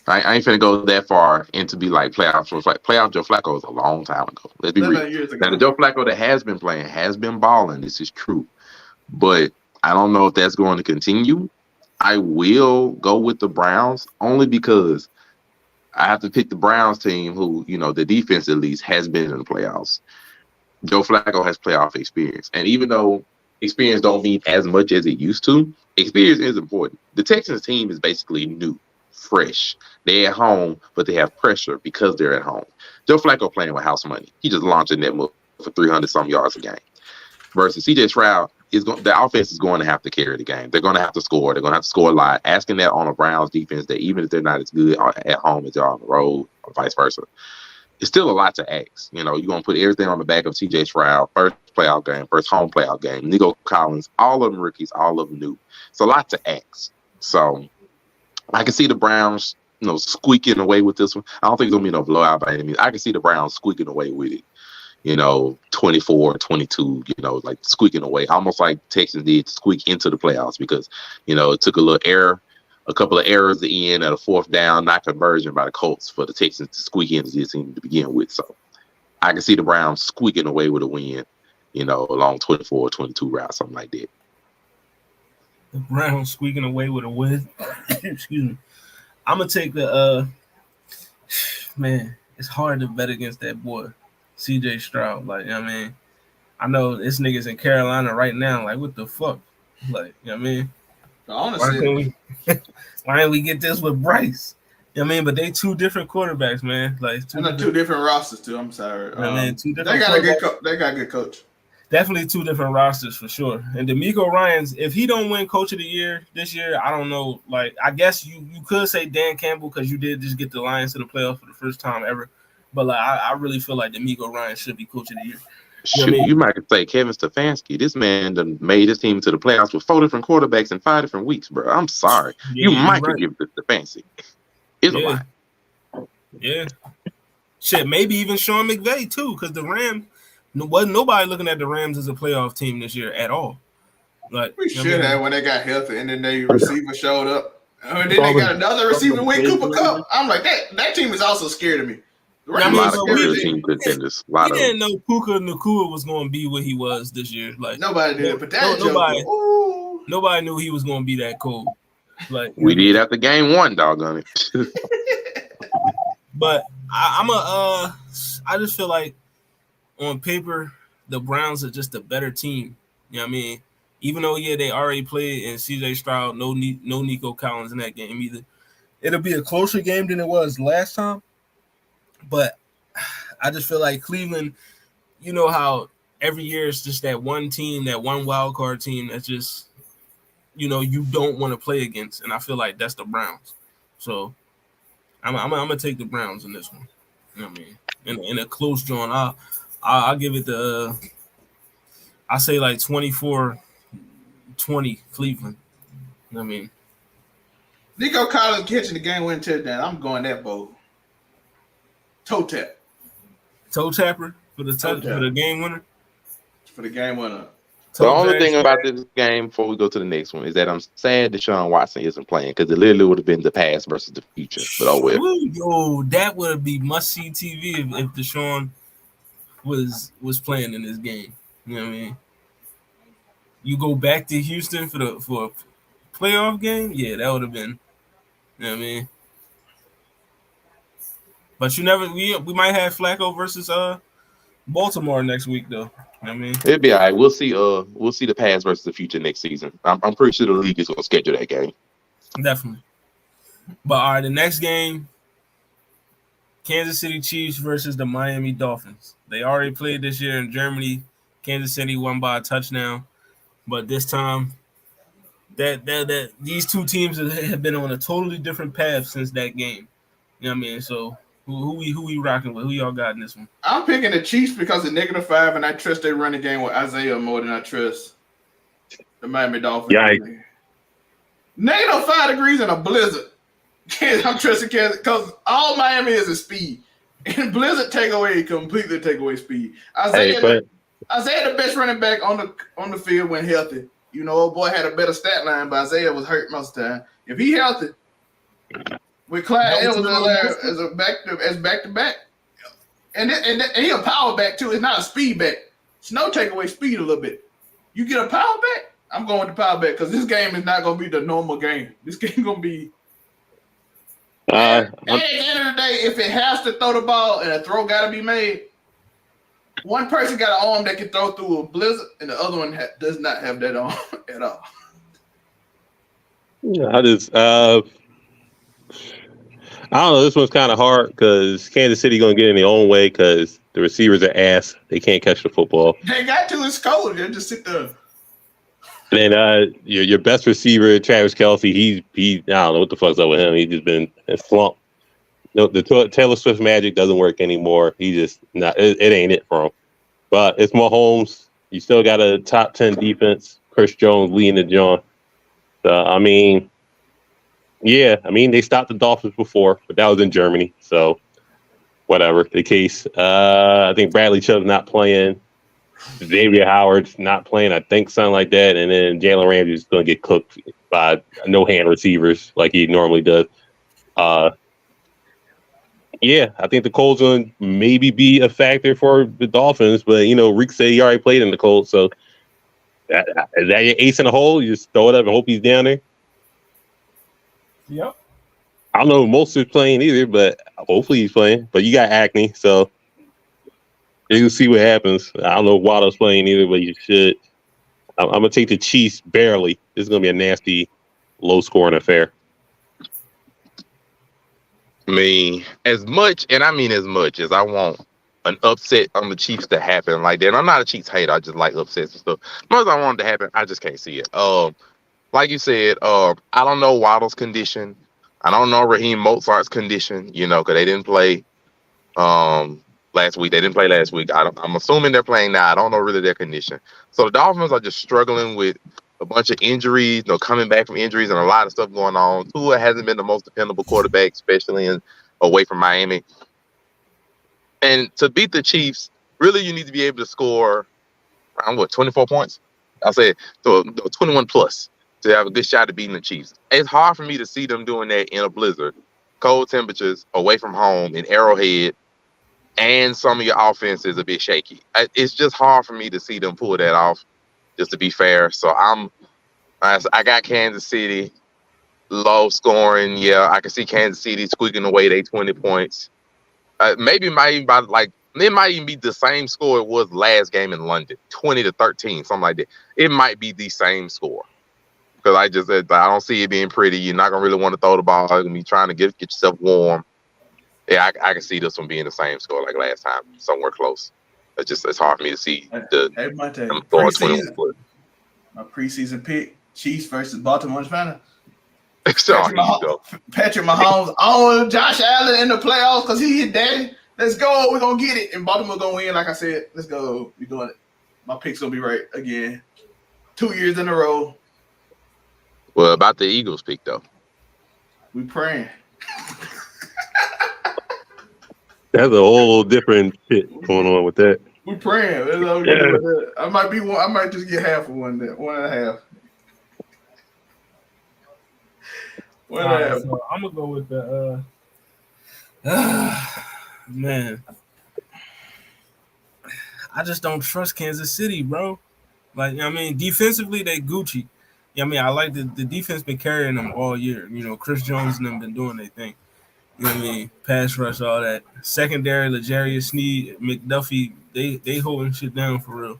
I ain't finna go that far into be like playoff Joe Flacco. Playoff Joe Flacco was a long time ago. Let's be real. Now the Joe Flacco that has been playing has been balling. This is true, but I don't know if that's going to continue. I will go with the Browns only because I have to pick the Browns team who, the defense at least has been in the playoffs. Joe Flacco has playoff experience. And even though experience don't mean as much as it used to, experience is important. The Texans team is basically new, fresh. They're at home, but they have pressure because they're at home. Joe Flacco playing with house money. He just launching that move for 300-some yards a game. Versus CJ Stroud, the offense is going to have to carry the game. They're going to have to score. They're going to have to score a lot. Asking that on a Browns defense that even if they're not as good at home as they are on the road or vice versa, it's still a lot to ask. You're going to put everything on the back of CJ Stroud, first playoff game, first home playoff game. Nico Collins, all of them rookies, all of them new. It's a lot to ask. So I can see the Browns, squeaking away with this one. I don't think it's going to be no blowout by any means. I can see the Browns squeaking away with it. 24-22, like squeaking away, almost like Texans did to squeak into the playoffs because, it took a couple of errors at the end at a 4th down, not conversion by the Colts for the Texans to squeak into this team to begin with. So I can see the Browns squeaking away with a win, along 24-22 route, something like that. The Browns squeaking away with a win. Excuse me. I'm going to take the, man, it's hard to bet against that boy. CJ Stroud, I know this nigga's in Carolina right now. Like, what the fuck? Like, Honestly, why didn't we get this with Bryce? But they 2 different quarterbacks, man. Like, 2 different rosters too. I'm sorry. 2 different. They got a good. They got a good coach. Definitely 2 different rosters for sure. And DeMeco Ryans, if he don't win Coach of the Year this year, I don't know. Like, I guess you could say Dan Campbell because you did just get the Lions to the playoffs for the first time ever. But I really feel like DeMeco Ryans should be Coach of the Year. You might say Kevin Stefanski. This man done made his team to the playoffs with 4 different quarterbacks in 5 different weeks, bro. I'm sorry. You might could give it to Stefanski. It's a lot. Yeah. Shit, maybe even Sean McVay too, because the Rams wasn't nobody looking at the Rams as a playoff team this year at all. Like We you know should what I have mean? when they got healthy, and then they receiver showed up. And then they got another receiver win Cooper Cup. I'm like, that team is also scared of me. The I A mean, Rams lot are of but scared of good me. team contenders. A we lot of didn't them. know Puka Nakua was going to be what he was this year. Like Nobody did, but that Joker, ooh. nobody knew he was going to be that cold. Like We did after game one, doggone it. but I just feel like on paper the Browns are just a better team. You know what I mean? Even though they already played and CJ Stroud, no Nico Collins in that game either. It'll be a closer game than it was last time. But I just feel like Cleveland, you know how every year it's just that one team, that one wild card team that's just, you don't want to play against. And I feel like that's the Browns. So I'm gonna take the Browns in this one. You know what I mean? In a close drawn, I'll give it I say like 24-20 Cleveland. You know what I mean? Nico Collins catching the game winning touchdown. I'm going that bold. Toe tap. Toe tapper for the game winner. For the game winner. The Toe only tag. thing about this game before we go to the next one is that I'm sad Deshaun Watson isn't playing because it literally would have been the past versus the future. But oh well. Yo, that would be must see TV if Deshaun was playing in this game. You know what I mean? You go back to Houston for a playoff game, yeah, that would have been. You know what I mean? But we might have Flacco versus Baltimore next week though. You know what I mean? It'll be all right. We'll see the past versus the future next season. I'm pretty sure the league is gonna schedule that game. Definitely. But all right, the next game, Kansas City Chiefs versus the Miami Dolphins. They already played this year in Germany. Kansas City won by a touchdown. But this time, that these two teams have been on a totally different path since that game. You know what I mean? So who we rocking with? Who y'all got in this one? I'm picking the Chiefs because of -5, and I trust they run the game with Isaiah more than I trust the Miami Dolphins. Yikes. -5 degrees in a blizzard. I'm trusting Kansas because all Miami is speed. And blizzard completely take away speed. Isaiah the best running back on the field when healthy. You know, old boy had a better stat line, but Isaiah was hurt most of the time. If he healthy, with Clyde Edwards as back to back, and he a power back too. It's not a speed back. Snow take away speed a little bit. You get a power back. I'm going with the power back because this game is not going to be the normal game. This game going to be. And at the end of the day, if it has to throw the ball and a throw got to be made, one person got an arm that can throw through a blizzard, and the other one does not have that arm at all. I don't know. This one's kind of hard because Kansas City gonna get in their own way because the receivers are ass. They can't catch the football. They got to. It's cold. They just sit there. And then your best receiver, Travis Kelce, he I don't know what the fuck's up with him. He's just been in slump. No, the Taylor Swift magic doesn't work anymore. He just not. It ain't it for him. But it's Mahomes. You still got a top 10 defense. Chris Jones leading the joint. I mean, yeah. I mean, they stopped the Dolphins before, but that was in Germany. So whatever the case. I think Bradley Chubb's not playing. Xavier Howard's not playing, I think, something like that. And then Jalen Ramsey's going to get cooked by no-hand receivers like he normally does. Yeah, I think the Colts will maybe be a factor for the Dolphins. But, Reek said he already played in the Colts. So is that your ace in the hole? You just throw it up and hope he's down there? Yep. I don't know if most is playing either, but hopefully he's playing. But you got Acne, so you'll see what happens. I don't know if Waddle's playing either, but you should. I'm going to take the Chiefs barely. This is going to be a nasty, low-scoring affair. I mean, as much as I want an upset on the Chiefs to happen like that. And I'm not a Chiefs hater. I just like upsets and stuff. Most I want it to happen, I just can't see it. Like you said, I don't know Waddle's condition. I don't know Raheem Motzart's condition, because they didn't play last week. They didn't play last week. I'm assuming they're playing now. I don't know really their condition. So the Dolphins are just struggling with a bunch of injuries, coming back from injuries and a lot of stuff going on. Tua hasn't been the most dependable quarterback, especially away from Miami. And to beat the Chiefs, really you need to be able to score around 24 points? I said 21 plus to have a good shot at beating the Chiefs. It's hard for me to see them doing that in a blizzard, cold temperatures, away from home, in Arrowhead, and some of your offense is a bit shaky. It's just hard for me to see them pull that off, just to be fair. So I got Kansas City, low scoring. Yeah, I can see Kansas City squeaking away their 20 points. Maybe it might even be the same score it was last game in London, 20-13, something like that. It might be the same score. Because I don't see it being pretty. You're not gonna really want to throw the ball. You're gonna be trying to get yourself warm. Yeah, I can see this one being the same score like last time, somewhere close. It's hard for me to see them scoring 21 points. My preseason pick: Chiefs versus Baltimore Ravens. Patrick Mahomes on Josh Allen in the playoffs because he hit daddy. Let's go. We're gonna get it, and Baltimore gonna win. Like I said, let's go. We're doing it. My pick's gonna be right again. 2 years in a row. Well, about the Eagles pick though, we praying. That's a whole different shit going on with that. We praying. That's all we do. I might be one. I might just get half of one. 1.5. So I'm gonna go with the man. I just don't trust Kansas City, bro. Like, I mean, defensively they Gucci. Yeah, I mean, I like the defense been carrying them all year. You know, Chris Jones and them been doing their thing. You know what I mean? Pass rush, all that. Secondary, L'Jarius Sneed, McDuffie, they holding shit down for real.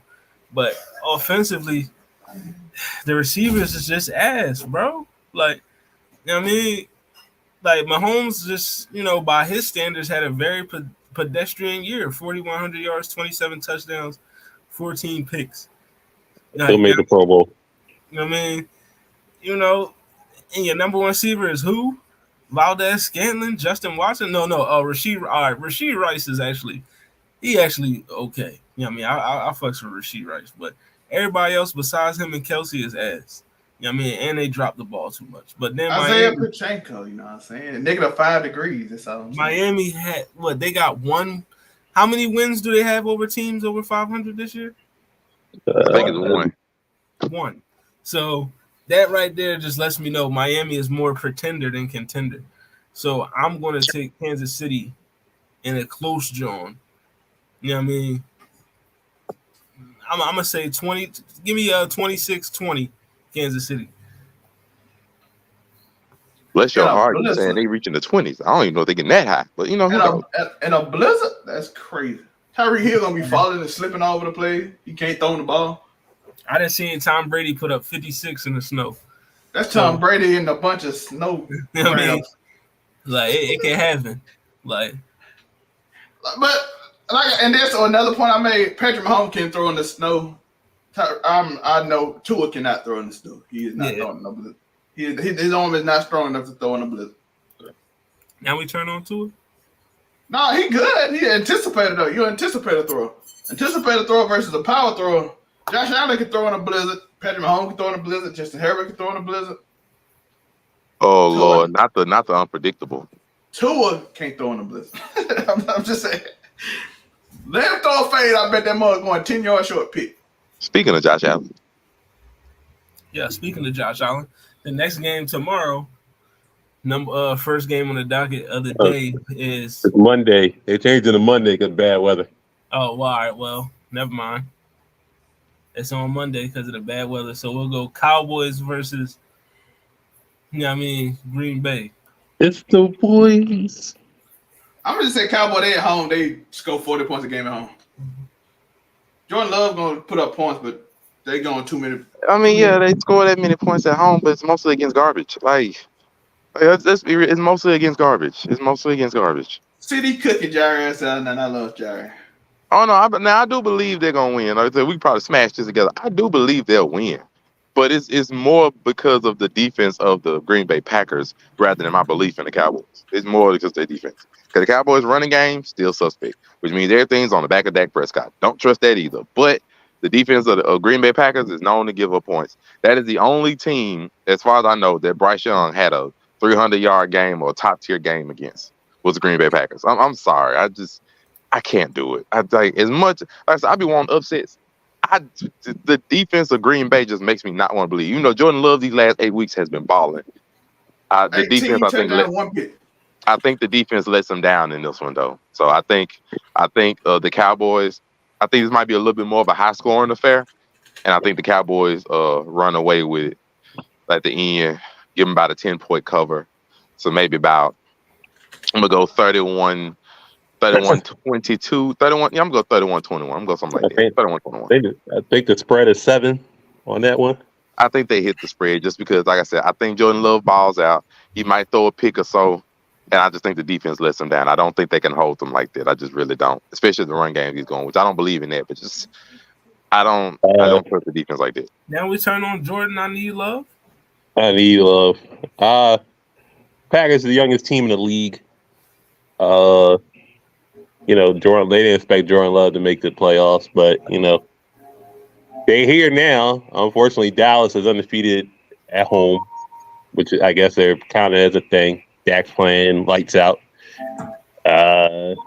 But offensively, the receivers is just ass, bro. Like, you know what I mean? Like, Mahomes just, you know, by his standards, had a very pedestrian year. 4,100 yards, 27 touchdowns, 14 picks. Still made the Pro Bowl. You know what I mean? You know, and your number one receiver is who? Valdez Scantling, Justin Watson? No, Rasheed. All right, Rasheed Rice is actually okay. You know what I mean? I fucks with Rasheed Rice, but everybody else besides him and Kelsey is ass. You know what I mean? And they drop the ball too much. But then Isaiah Pacheco, you know what I'm saying? -5 degrees. That's all I'm saying. Miami had what? They got one. How many wins do they have over teams over 500 this year? I think it's one. One. So that right there just lets me know Miami is more pretender than contender. So I'm going to take Kansas City in a close John. You know what I mean? I'm going to say 20. Give me a 26-20 Kansas City. Bless your heart, you're saying they reaching the 20s. I don't even know if they getting that high. But, you know, in a blizzard, that's crazy. Tyreek Hill going to be falling and slipping all over the place. He can't throw the ball. I done seen Tom Brady put up 56 in the snow. That's Tom Brady in a bunch of snow. You know what I mean? Like, it can happen. Like, but and that's another point I made. Patrick Mahomes can throw in the snow. I know Tua cannot throw in the snow. He is not throwing no blizzard. His arm is not strong enough to throw in a blizzard. Now we turn on Tua? No, he good. He anticipated though. You anticipate a throw. Anticipate a throw versus a power throw. Josh Allen can throw in a blizzard. Patrick Mahomes can throw in a blizzard. Justin Herbert can throw in a blizzard. Oh Tua, Lord, not the unpredictable. Tua can't throw in a blizzard. I'm just saying. Let him throw a fade. I bet that mother going 10-yard short pick. Speaking of Josh Allen. Yeah, speaking of Josh Allen, the next game tomorrow, first game on the docket of the day is it's Monday. They changed it to Monday because of bad weather. Oh, well, all right. Well, never mind. It's on Monday because of the bad weather. So we'll go Cowboys versus, you know what I mean, Green Bay. It's the boys. I'm going to say Cowboys, they at home. They score 40 points a game at home. Jordan Love going to put up points, but they going too many. I mean, yeah, they score that many points at home, but it's mostly against garbage. It's mostly against garbage. It's mostly against garbage. City cooking Jerry ass out, and I love Jerry. Oh no! I do believe they're gonna win. Like I said, we probably smash this together. I do believe they'll win, but it's more because of the defense of the Green Bay Packers rather than my belief in the Cowboys. It's more because of their defense. Because the Cowboys' running game still suspect, which means everything's on the back of Dak Prescott. Don't trust that either. But the defense of the Green Bay Packers is known to give up points. That is the only team, as far as I know, that Bryce Young had a 300-yard game or a top-tier game against was the Green Bay Packers. I'm sorry. I can't do it. I like as much like I said, I be wanting upsets. The defense of Green Bay just makes me not want to believe. You know, Jordan Love these last 8 weeks has been balling. The defense, I think the defense lets them down in this one though. So I think the Cowboys. I think this might be a little bit more of a high scoring affair, and I think the Cowboys run away with it at the end, give them about a 10-point cover. So maybe about I'm gonna go 31. 31-22, 31. Yeah, I'm gonna go 31-21. I'm gonna go something like that. 31-21. I think the spread is 7 on that one. I think they hit the spread just because, like I said, I think Jordan Love balls out. He might throw a pick or so, and I just think the defense lets him down. I don't think they can hold them like that. I just really don't, especially the run game he's going, which I don't believe in that. But just I don't trust the defense like that. Now we turn on Jordan. I need love. I need love. Packers are the youngest team in the league. You know, Jordan. They didn't expect Jordan Love to make the playoffs, but you know, they're here now. Unfortunately, Dallas is undefeated at home, which I guess they're counted as a thing. Dak's playing lights out. You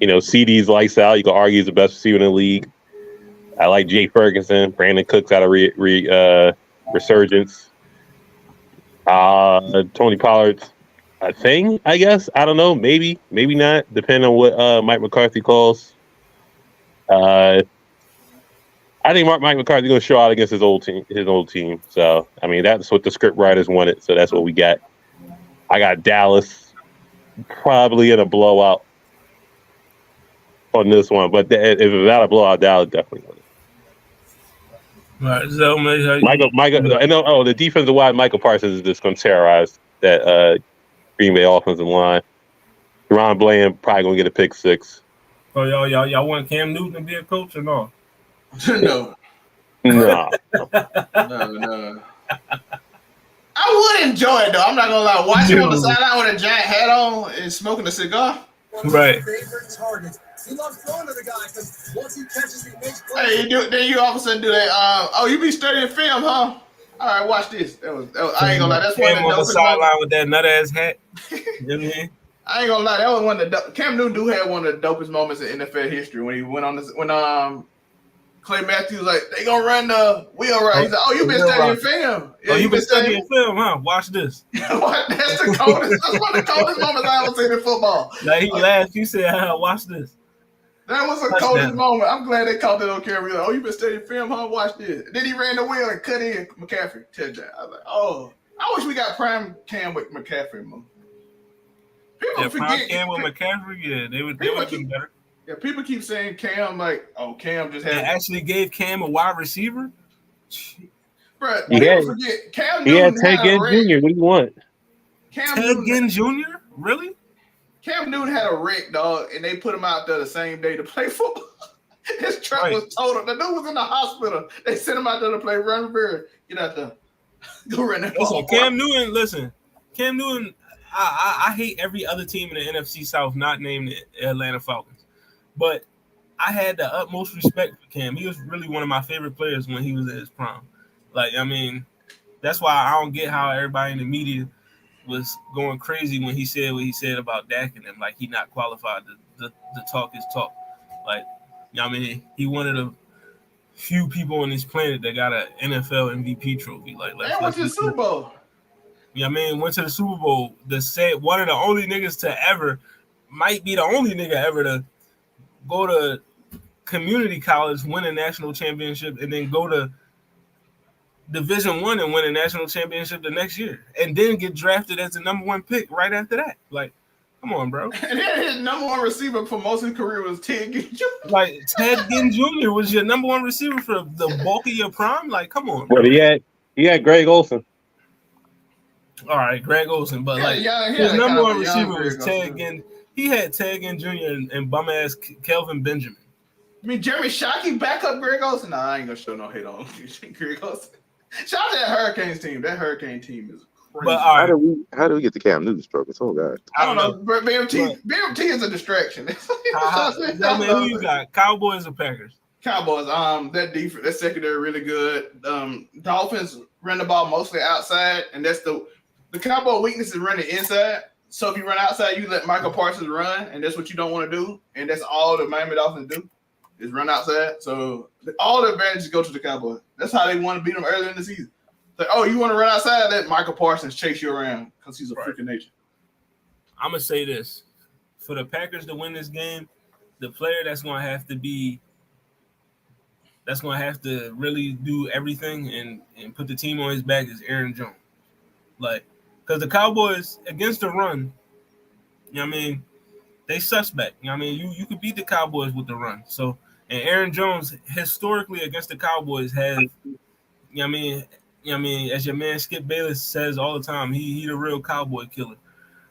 know, CD's lights out. You can argue he's the best receiver in the league. I like Jay Ferguson. Brandon Cooks out of resurgence. Tony Pollard's a thing, I guess. I don't know. Maybe not, depending on what Mike McCarthy calls. I think Mike McCarthy's going to show out against his old team. So, I mean, that's what the script writers wanted. So that's what we got. I got Dallas probably in a blowout on this one. But if it's not a blowout, Dallas definitely wins. Right, so Michael, and the defensive line, Michael Parsons is just going to terrorize that Green Bay offensive line. Ron Bland probably going to get a pick 6. So y'all want Cam Newton to be a coach or no? No. No. No. I would enjoy it though. I'm not gonna lie. Watching on the sideline with a giant hat on and smoking a cigar. Right. He loves throwing to the guy because once he catches, he makes plays. Hey, then you all of a sudden do that. You be studying film, huh? All right, watch this. That was I ain't gonna lie. That's one of the on the sideline with that nut ass hat. You know what I mean? I ain't gonna lie. That was one of the Cam Newton do have one of the dopest moments in NFL history when he went on this Clay Matthews like they gonna run the wheel right. He's like, "Oh, you been studying film? Yeah, you been studying film, huh? Watch this." That's the coldest. That's one of the coldest moments I ever seen in football. Like he laughed. He said, "Watch this." That was the coldest moment. I'm glad they caught that on camera. Like, you been studying film, huh? Watch this. Then he ran the wheel and cut in McCaffrey touchdown. I was like, I wish we got prime Cam with McCaffrey more. People forget prime Cam with McCaffrey. Yeah, they would have been better. Yeah, people keep saying Cam Cam just had. They actually gave Cam a wide receiver. Bro, forget Cam Newton. He had Ted Ginn Jr. What do you want? Ted Ginn Jr. Really? Cam Newton had a wreck, dog, and they put him out there the same day to play football. His truck was total. The dude was in the hospital. They sent him out there to play run Bird. Get out there. Go run that ball. Cam Newton, I hate every other team in the NFC South not named the Atlanta Falcons. But I had the utmost respect for Cam. He was really one of my favorite players when he was at his prime. Like, I mean, that's why I don't get how everybody in the media was going crazy when he said what he said about Dak and him. Like, he not qualified to talk his talk. Like, you know what I mean? He one of the few people on this planet that got an NFL MVP trophy. Like, went to the Super Bowl. You know what I mean? Went to the Super Bowl. One of the only niggas to ever, might be the only nigga ever to go to community college, win a national championship, and then go to Division I and win a national championship the next year, and then get drafted as the number 1 pick right after that. Like, come on, bro. And then his number 1 receiver for most of his career was Ted Ginn Jr. Like, Ted Ginn Jr. was your number 1 receiver for the bulk of your prime. Like, come on, bro. But he had Greg Olsen. All right, Greg Olsen, but his number 1 receiver was Ted Ginn. He had Ted Ginn Jr. and bum ass Kelvin Benjamin. I mean, Jeremy Shockey back up Greg Olsen. Nah, I ain't gonna show no hate on Greg Olsen. Shout out to that Hurricanes team. That Hurricane team is crazy. But all right, how do we get the Cam Newton stroke? Oh God, I don't know. BMT is a distraction. Who you got? Cowboys or Packers? Cowboys. That defense, that secondary, really good. Dolphins run the ball mostly outside, and that's the Cowboy weakness is running inside. So if you run outside, you let Michael Parsons run, and that's what you don't want to do, and that's all the Miami Dolphins do. is run outside. So all the advantages go to the Cowboys. That's how they want to beat them early in the season. Like, oh, you want to run outside? Let Michael Parsons chase you around because he's a freaking nature. I'm gonna say this: for the Packers to win this game, the player that's gonna have to really do everything and put the team on his back is Aaron Jones. Like, because the Cowboys against the run, you know what I mean, they suspect. You know what I mean, you could beat the Cowboys with the run. So, and Aaron Jones historically against the Cowboys has, you know what I mean, as your man Skip Bayless says all the time, he the real Cowboy killer.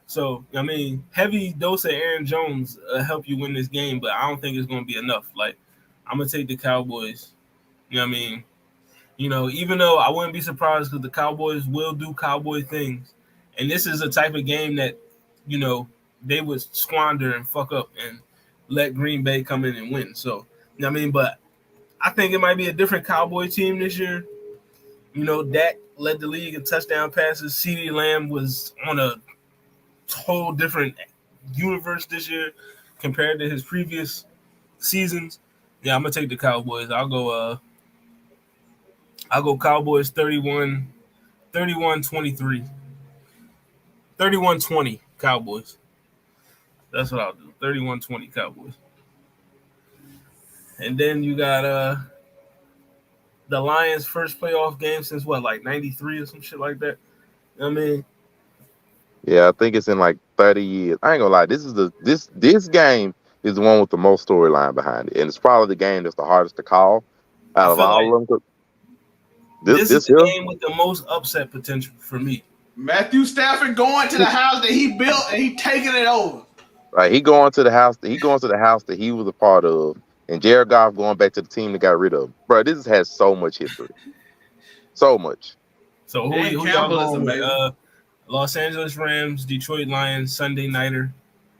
So, I mean, heavy dose of Aaron Jones help you win this game, but I don't think it's going to be enough. Like, I'm going to take the Cowboys. You know what I mean? You know, even though I wouldn't be surprised because the Cowboys will do Cowboy things. And this is a type of game that, you know, they would squander and fuck up and let Green Bay come in and win. So, you know what I mean? But I think it might be a different Cowboy team this year. You know, Dak led the league in touchdown passes. CeeDee Lamb was on a whole different universe this year compared to his previous seasons. Yeah, I'm gonna take the Cowboys. I'll go Cowboys 31-23. 31-20 Cowboys. That's what I'll do. 31-20 Cowboys. And then you got the Lions' first playoff game since what, like 93 or some shit like that. You know what I mean? Yeah, I think it's in like 30 years. I ain't gonna lie. This game is the one with the most storyline behind it, and it's probably the game that's the hardest to call out of all of them. This is the game with the most upset potential for me. Matthew Stafford going to the house that he built and he taking it over. Right, he going to the house that he was a part of, and Jared Goff going back to the team that got rid of him. Bro, this has so much history, so much. So who y'all going with? Los Angeles Rams, Detroit Lions, Sunday nighter.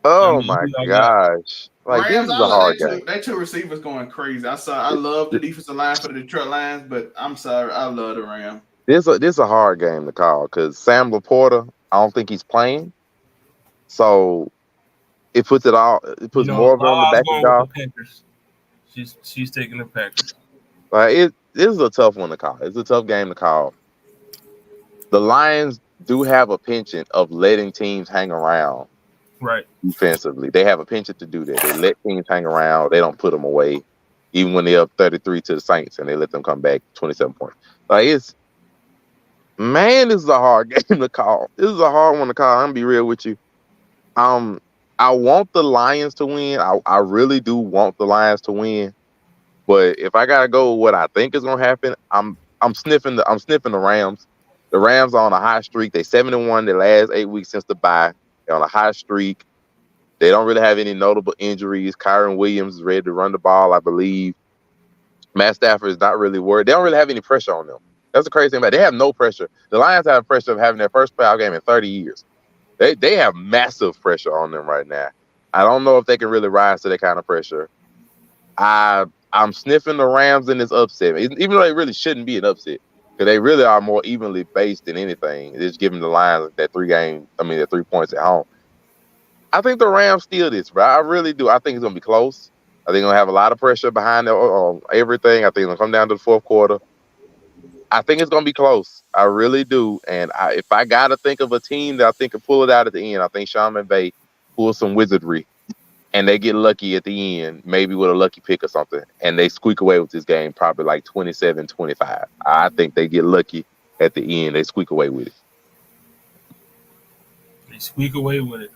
Oh my gosh! Like, Rams, this is a hard game. They two receivers going crazy. I love the defensive line for the Detroit Lions, but I'm sorry, I love the Rams. This is a hard game to call because Sam Laporta, I don't think he's playing, so it puts more of it on the back of Goff. Packers. She's taking the Packers. Like, this is a tough one to call. It's a tough game to call. The Lions do have a penchant of letting teams hang around. Right. Defensively, they have a penchant to do that. They let teams hang around. They don't put them away, even when they're up 33 to the Saints, and they let them come back 27 points. Like, this is a hard game to call. This is a hard one to call. I'm gonna be real with you. I want the Lions to win. I really do want the Lions to win. But if I gotta go with what I think is gonna happen, I'm sniffing the Rams. The Rams are on a hot streak. They 7-1 the last 8 weeks since the bye. They're on a hot streak. They don't really have any notable injuries. Kyron Williams is ready to run the ball, I believe. Matt Stafford is not really worried. They don't really have any pressure on them. That's the crazy thing about it. They have no pressure. The Lions have pressure of having their first playoff game in 30 years. They have massive pressure on them right now. I don't know if they can really rise to that kind of pressure. I'm sniffing the Rams in this upset, even though they really shouldn't be an upset. Because they really are more evenly based than anything. It's just giving the Lions that 3 points at home. I think the Rams steal this, bro. I really do. I think it's going to be close. I think they're going to have a lot of pressure behind everything. I think it's going to come down to the fourth quarter. I think it's going to be close. I really do. And if I got to think of a team that I think can pull it out at the end, I think Sean McVay pulls some wizardry. And they get lucky at the end, maybe with a lucky pick or something, and they squeak away with this game, probably like 27-25. I think they get lucky at the end. They squeak away with it. They squeak away with it.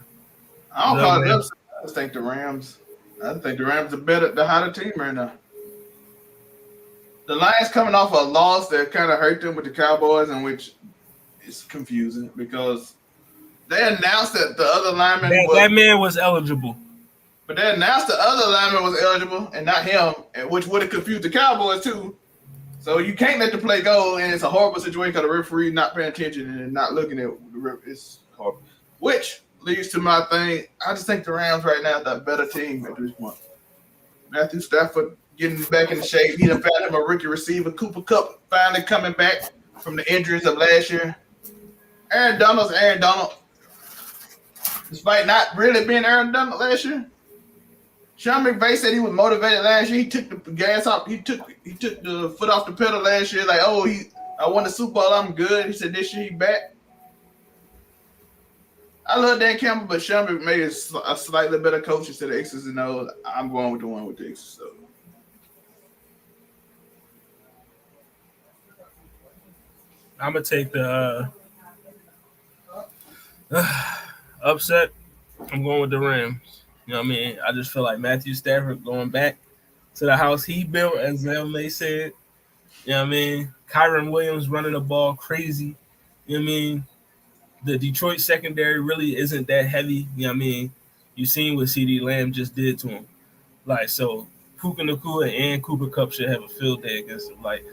I don't call it upset. I think the Rams are the hotter team right now. The Lions coming off a loss that kind of hurt them with the Cowboys, and which is confusing because they announced that the other lineman that man was eligible. But they announced the other lineman was eligible and not him, which would have confused the Cowboys too. So you can't let the play go, and it's a horrible situation because the referee not paying attention and not looking at the referee. It's horrible. Which leads to my thing. I just think the Rams right now are the better team at this point. Matthew Stafford getting back into shape. He done found him a rookie receiver. Cooper Kupp finally coming back from the injuries of last year. Aaron Donald. Despite not really being Aaron Donald last year. Sean McVay said he was motivated last year. He took the gas off. He took the foot off the pedal last year. Like, I won the Super Bowl. I'm good. He said this year he back. I love Dan Campbell, but Sean McVay is a slightly better coach instead of X's and O's. I'm going with the one with the X's and O's. I'm gonna take the upset. I'm going with the Rams. You know what I mean? I just feel like Matthew Stafford going back to the house he built, as Zell May said. You know what I mean? Kyron Williams running the ball crazy. You know what I mean? The Detroit secondary really isn't that heavy. You know what I mean? You seen what CeeDee Lamb just did to him. Like, so Puka Nacua and Cooper Kupp should have a field day against him. Like,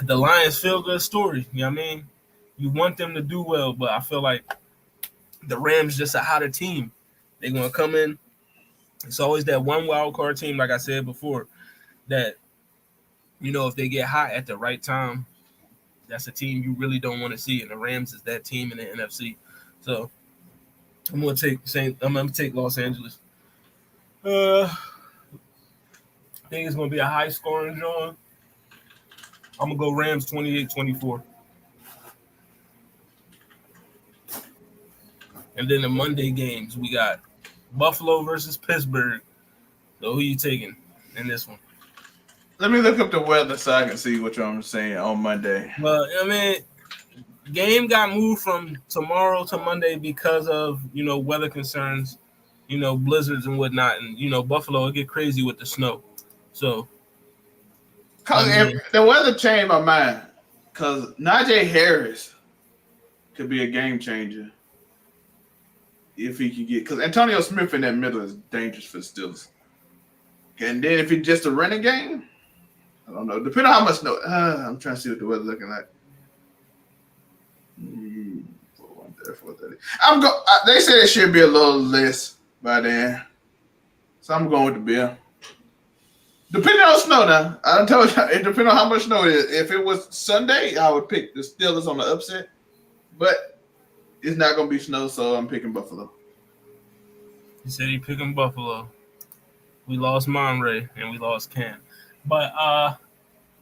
the Lions feel good story. You know what I mean? You want them to do well, but I feel like the Rams just a hotter team. They're going to come in. It's always that one wild card team, like I said before, that, you know, if they get hot at the right time, that's a team you really don't want to see. And the Rams is that team in the NFC. So I'm going to take Los Angeles. I think it's going to be a high-scoring draw. I'm going to go Rams 28-24. And then the Monday games, we got Buffalo versus Pittsburgh. So who you taking in this one? Let me look up the weather so I can see what I'm saying on Monday. Well, I mean, game got moved from tomorrow to Monday because of, you know, weather concerns, you know, blizzards and whatnot. And, you know, Buffalo will get crazy with the snow. So. If the weather changed my mind. Because Najee Harris could be a game changer. If he can get, because Antonio Smith in that middle is dangerous for the Steelers. And then if it's just a running game, I don't know. Depending on how much snow, I'm trying to see what the weather's looking like. 4:30. They said it should be a little less by then, so I'm going with the Bill. Depending on snow now, I told you it depends on how much snow it is. If it was Sunday, I would pick the Steelers on the upset, but it's not going to be snow, so I'm picking Buffalo. He said he picking Buffalo. We lost Monray and we lost Cam. But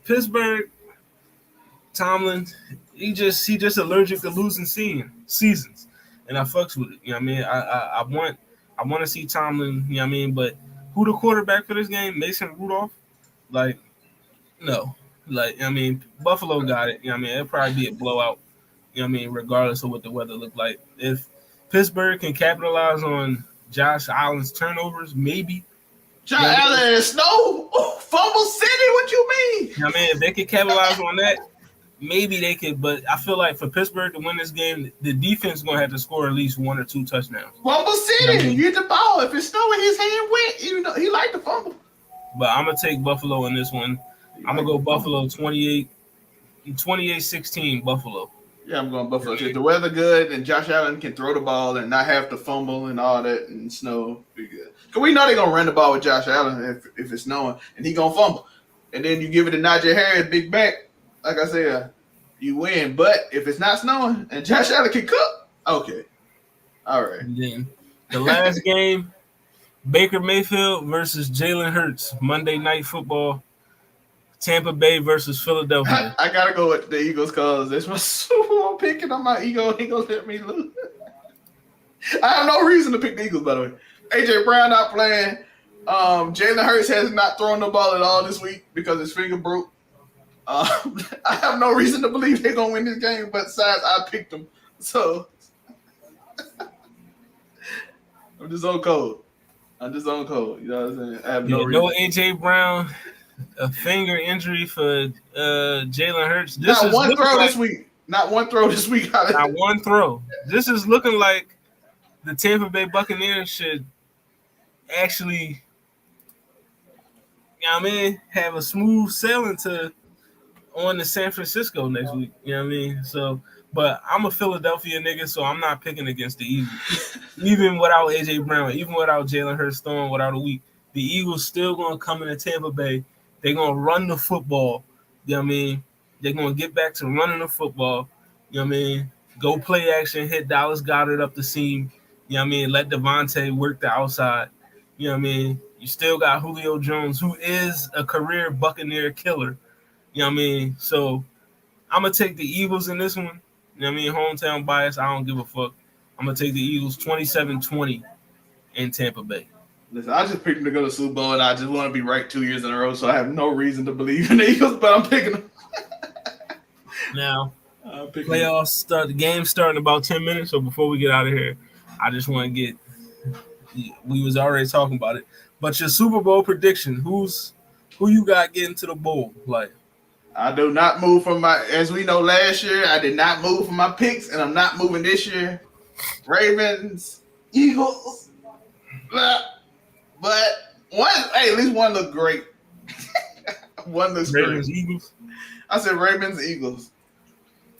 Pittsburgh, Tomlin, he just allergic to losing seasons. And I fucks with it. You know what I mean? I want to see Tomlin, you know what I mean? But who the quarterback for this game? Mason Rudolph? Like, no. Like, I mean, Buffalo got it. You know what I mean? It'll probably be a blowout. You know what I mean? Regardless of what the weather looked like. If Pittsburgh can capitalize on Josh Allen's turnovers, maybe. Josh Allen and Snow? Oh, Fumble City? What you mean? You know what I mean? If they can capitalize on that, maybe they could. But I feel like for Pittsburgh to win this game, the defense is going to have to score at least 1 or 2 touchdowns. Fumble City. You know I mean? Get the ball. If it's snowing, his hand wet. You know, he liked to fumble. But I'm going to take Buffalo in this one. I'm going to go Buffalo 28-16 Buffalo. Yeah, I'm going Buffalo. If the weather good and Josh Allen can throw the ball and not have to fumble and all that and snow, be good. Because we know they're going to run the ball with Josh Allen if it's snowing and he going to fumble. And then you give it to Najee Harris, big back. Like I said, you win. But if it's not snowing and Josh Allen can cook, okay. All right. And then the last game, Baker Mayfield versus Jalen Hurts, Monday Night Football. Tampa Bay versus Philadelphia. I gotta go with the Eagles because it's my Super Bowl pick and on my ego. He gonna let me lose. I have no reason to pick the Eagles, by the way. AJ Brown not playing. Jalen Hurts has not thrown the ball at all this week because his finger broke. I have no reason to believe they're gonna win this game, but besides I picked them. So I'm just on code. You know what I'm saying? I have no reason. No AJ Brown. A finger injury for Jalen Hurts. Not one throw this week. Not one throw. This is looking like the Tampa Bay Buccaneers should actually, you know what I mean, have a smooth sailing on to San Francisco next week. You know what I mean? So, but I'm a Philadelphia nigga, so I'm not picking against the Eagles. Even without AJ Brown, even without Jalen Hurts throwing without a week, the Eagles still gonna come into Tampa Bay. They're going to run the football. You know what I mean? They're going to get back to running the football. You know what I mean? Go play action, hit Dallas Goedert up the seam. You know what I mean? Let Devontae work the outside. You know what I mean? You still got Julio Jones, who is a career Buccaneer killer. You know what I mean? So I'm going to take the Eagles in this one. You know what I mean? Hometown bias. I don't give a fuck. I'm going to take the Eagles 27-20 in Tampa Bay. Listen, I just picked them to go to Super Bowl, and I just want to be right 2 years in a row, so I have no reason to believe in the Eagles, but I'm picking them. Now, playoffs start. The game's starting in about 10 minutes, so before we get out of here, I just want to get – we was already talking about it. But your Super Bowl prediction, who you got getting to the bowl? Like, I do not move from my – as we know last year, I did not move from my picks, and I'm not moving this year. Ravens, Eagles, but at least one looked great. One looks Ravens, great. Eagles? I said Ravens, Eagles.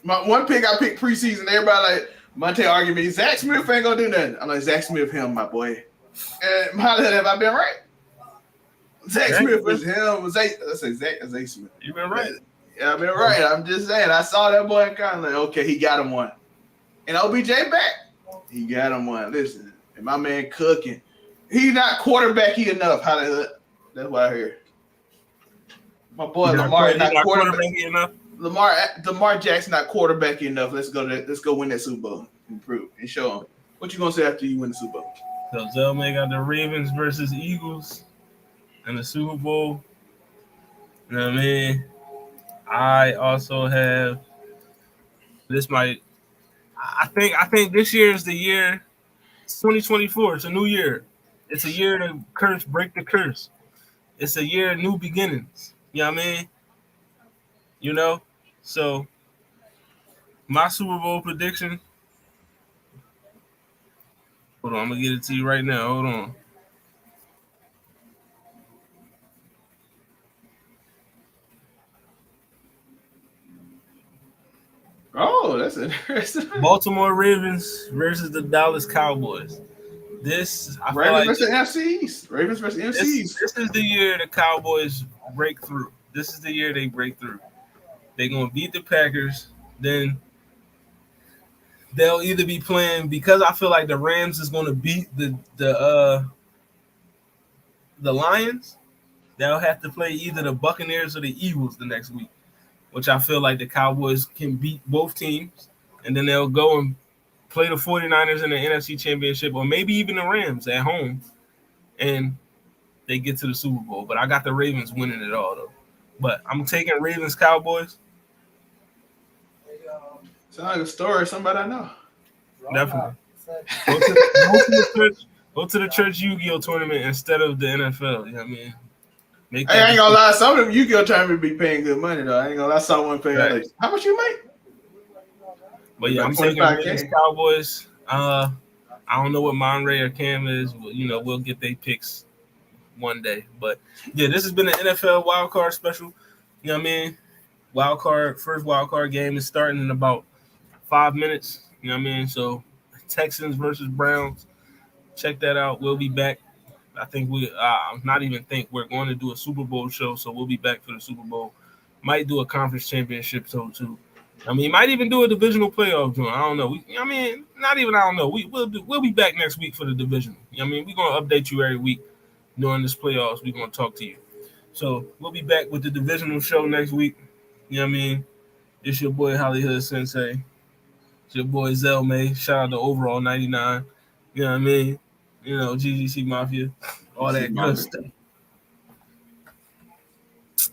My one pick I picked preseason, everybody like, Monte argued me, Zach Smith ain't going to do nothing. I'm like, Zach Smith, him, my boy. And how the hell have I been right? Zach Smith was him. Let's say Zach Smith. You've been right. Yeah, I've been right. I'm just saying. I saw that boy and kind of like, okay, he got him one. And OBJ back. He got him one. Listen, and my man cooking. He's not quarterbacky enough. That's what I heard. My boy Lamar not quarterbacky enough. Lamar Jackson not quarterbacky enough. Let's go win that Super Bowl. Improve and show him. What you gonna say after you win the Super Bowl? So Zelmay got the Ravens versus Eagles in the Super Bowl. You know what I mean? I also have this might. I think this year is the year. It's 2024. It's a new year. It's a year to break the curse. It's a year of new beginnings. You know what I mean? You know? So my Super Bowl prediction. Hold on, I'm gonna get it to you right now. Hold on. Oh, that's interesting. Baltimore Ravens versus the Dallas Cowboys. Ravens versus NFC East. Ravens versus NFC East. This is the year the Cowboys break through. This is the year they break through. They're gonna beat the Packers. Then they'll either be playing, because I feel like the Rams is gonna beat the Lions. They'll have to play either the Buccaneers or the Eagles the next week, which I feel like the Cowboys can beat both teams, and then they'll go and play the 49ers in the NFC Championship, or maybe even the Rams at home, and they get to the Super Bowl. But I got the Ravens winning it all, though. But I'm taking Ravens Cowboys. Sounds like a story of somebody I know. Definitely. Go to the church Yu-Gi-Oh tournament instead of the NFL. You know what I mean? I ain't gonna lie, some of them Yu-Gi-Oh tournament be paying good money though. I ain't gonna lie, someone pay like, how much you make? But yeah, I'm taking Ravens Cowboys. I don't know what Monray or Cam is. We'll get their picks one day. But yeah, this has been the NFL Wild Card special. You know what I mean? First wild card game is starting in about 5 minutes. You know what I mean? So Texans versus Browns. Check that out. We'll be back. I think we're going to do a Super Bowl show, so we'll be back for the Super Bowl. Might do a conference championship show too. I mean, might even do a divisional playoff joint. I don't know. We'll be back next week for the division. You know what I mean? We're gonna update you every week during this playoffs. We're gonna talk to you. So we'll be back with the divisional show next week. You know what I mean? It's your boy Hollywood Sensei. It's your boy Zelmay. Shout out to Overall 99. You know what I mean? GGC Mafia, all that good stuff.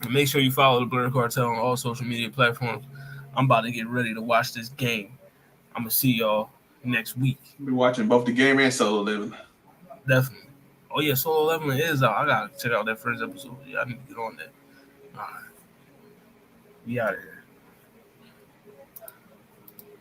And make sure you follow the Blerd Cartel on all social media platforms. I'm about to get ready to watch this game. I'm going to see y'all next week. Be watching both the game and Solo Leveling. Definitely. Oh, yeah, Solo Leveling is out. I got to check out that first episode. Yeah, I need to get on that. All right. We out of here.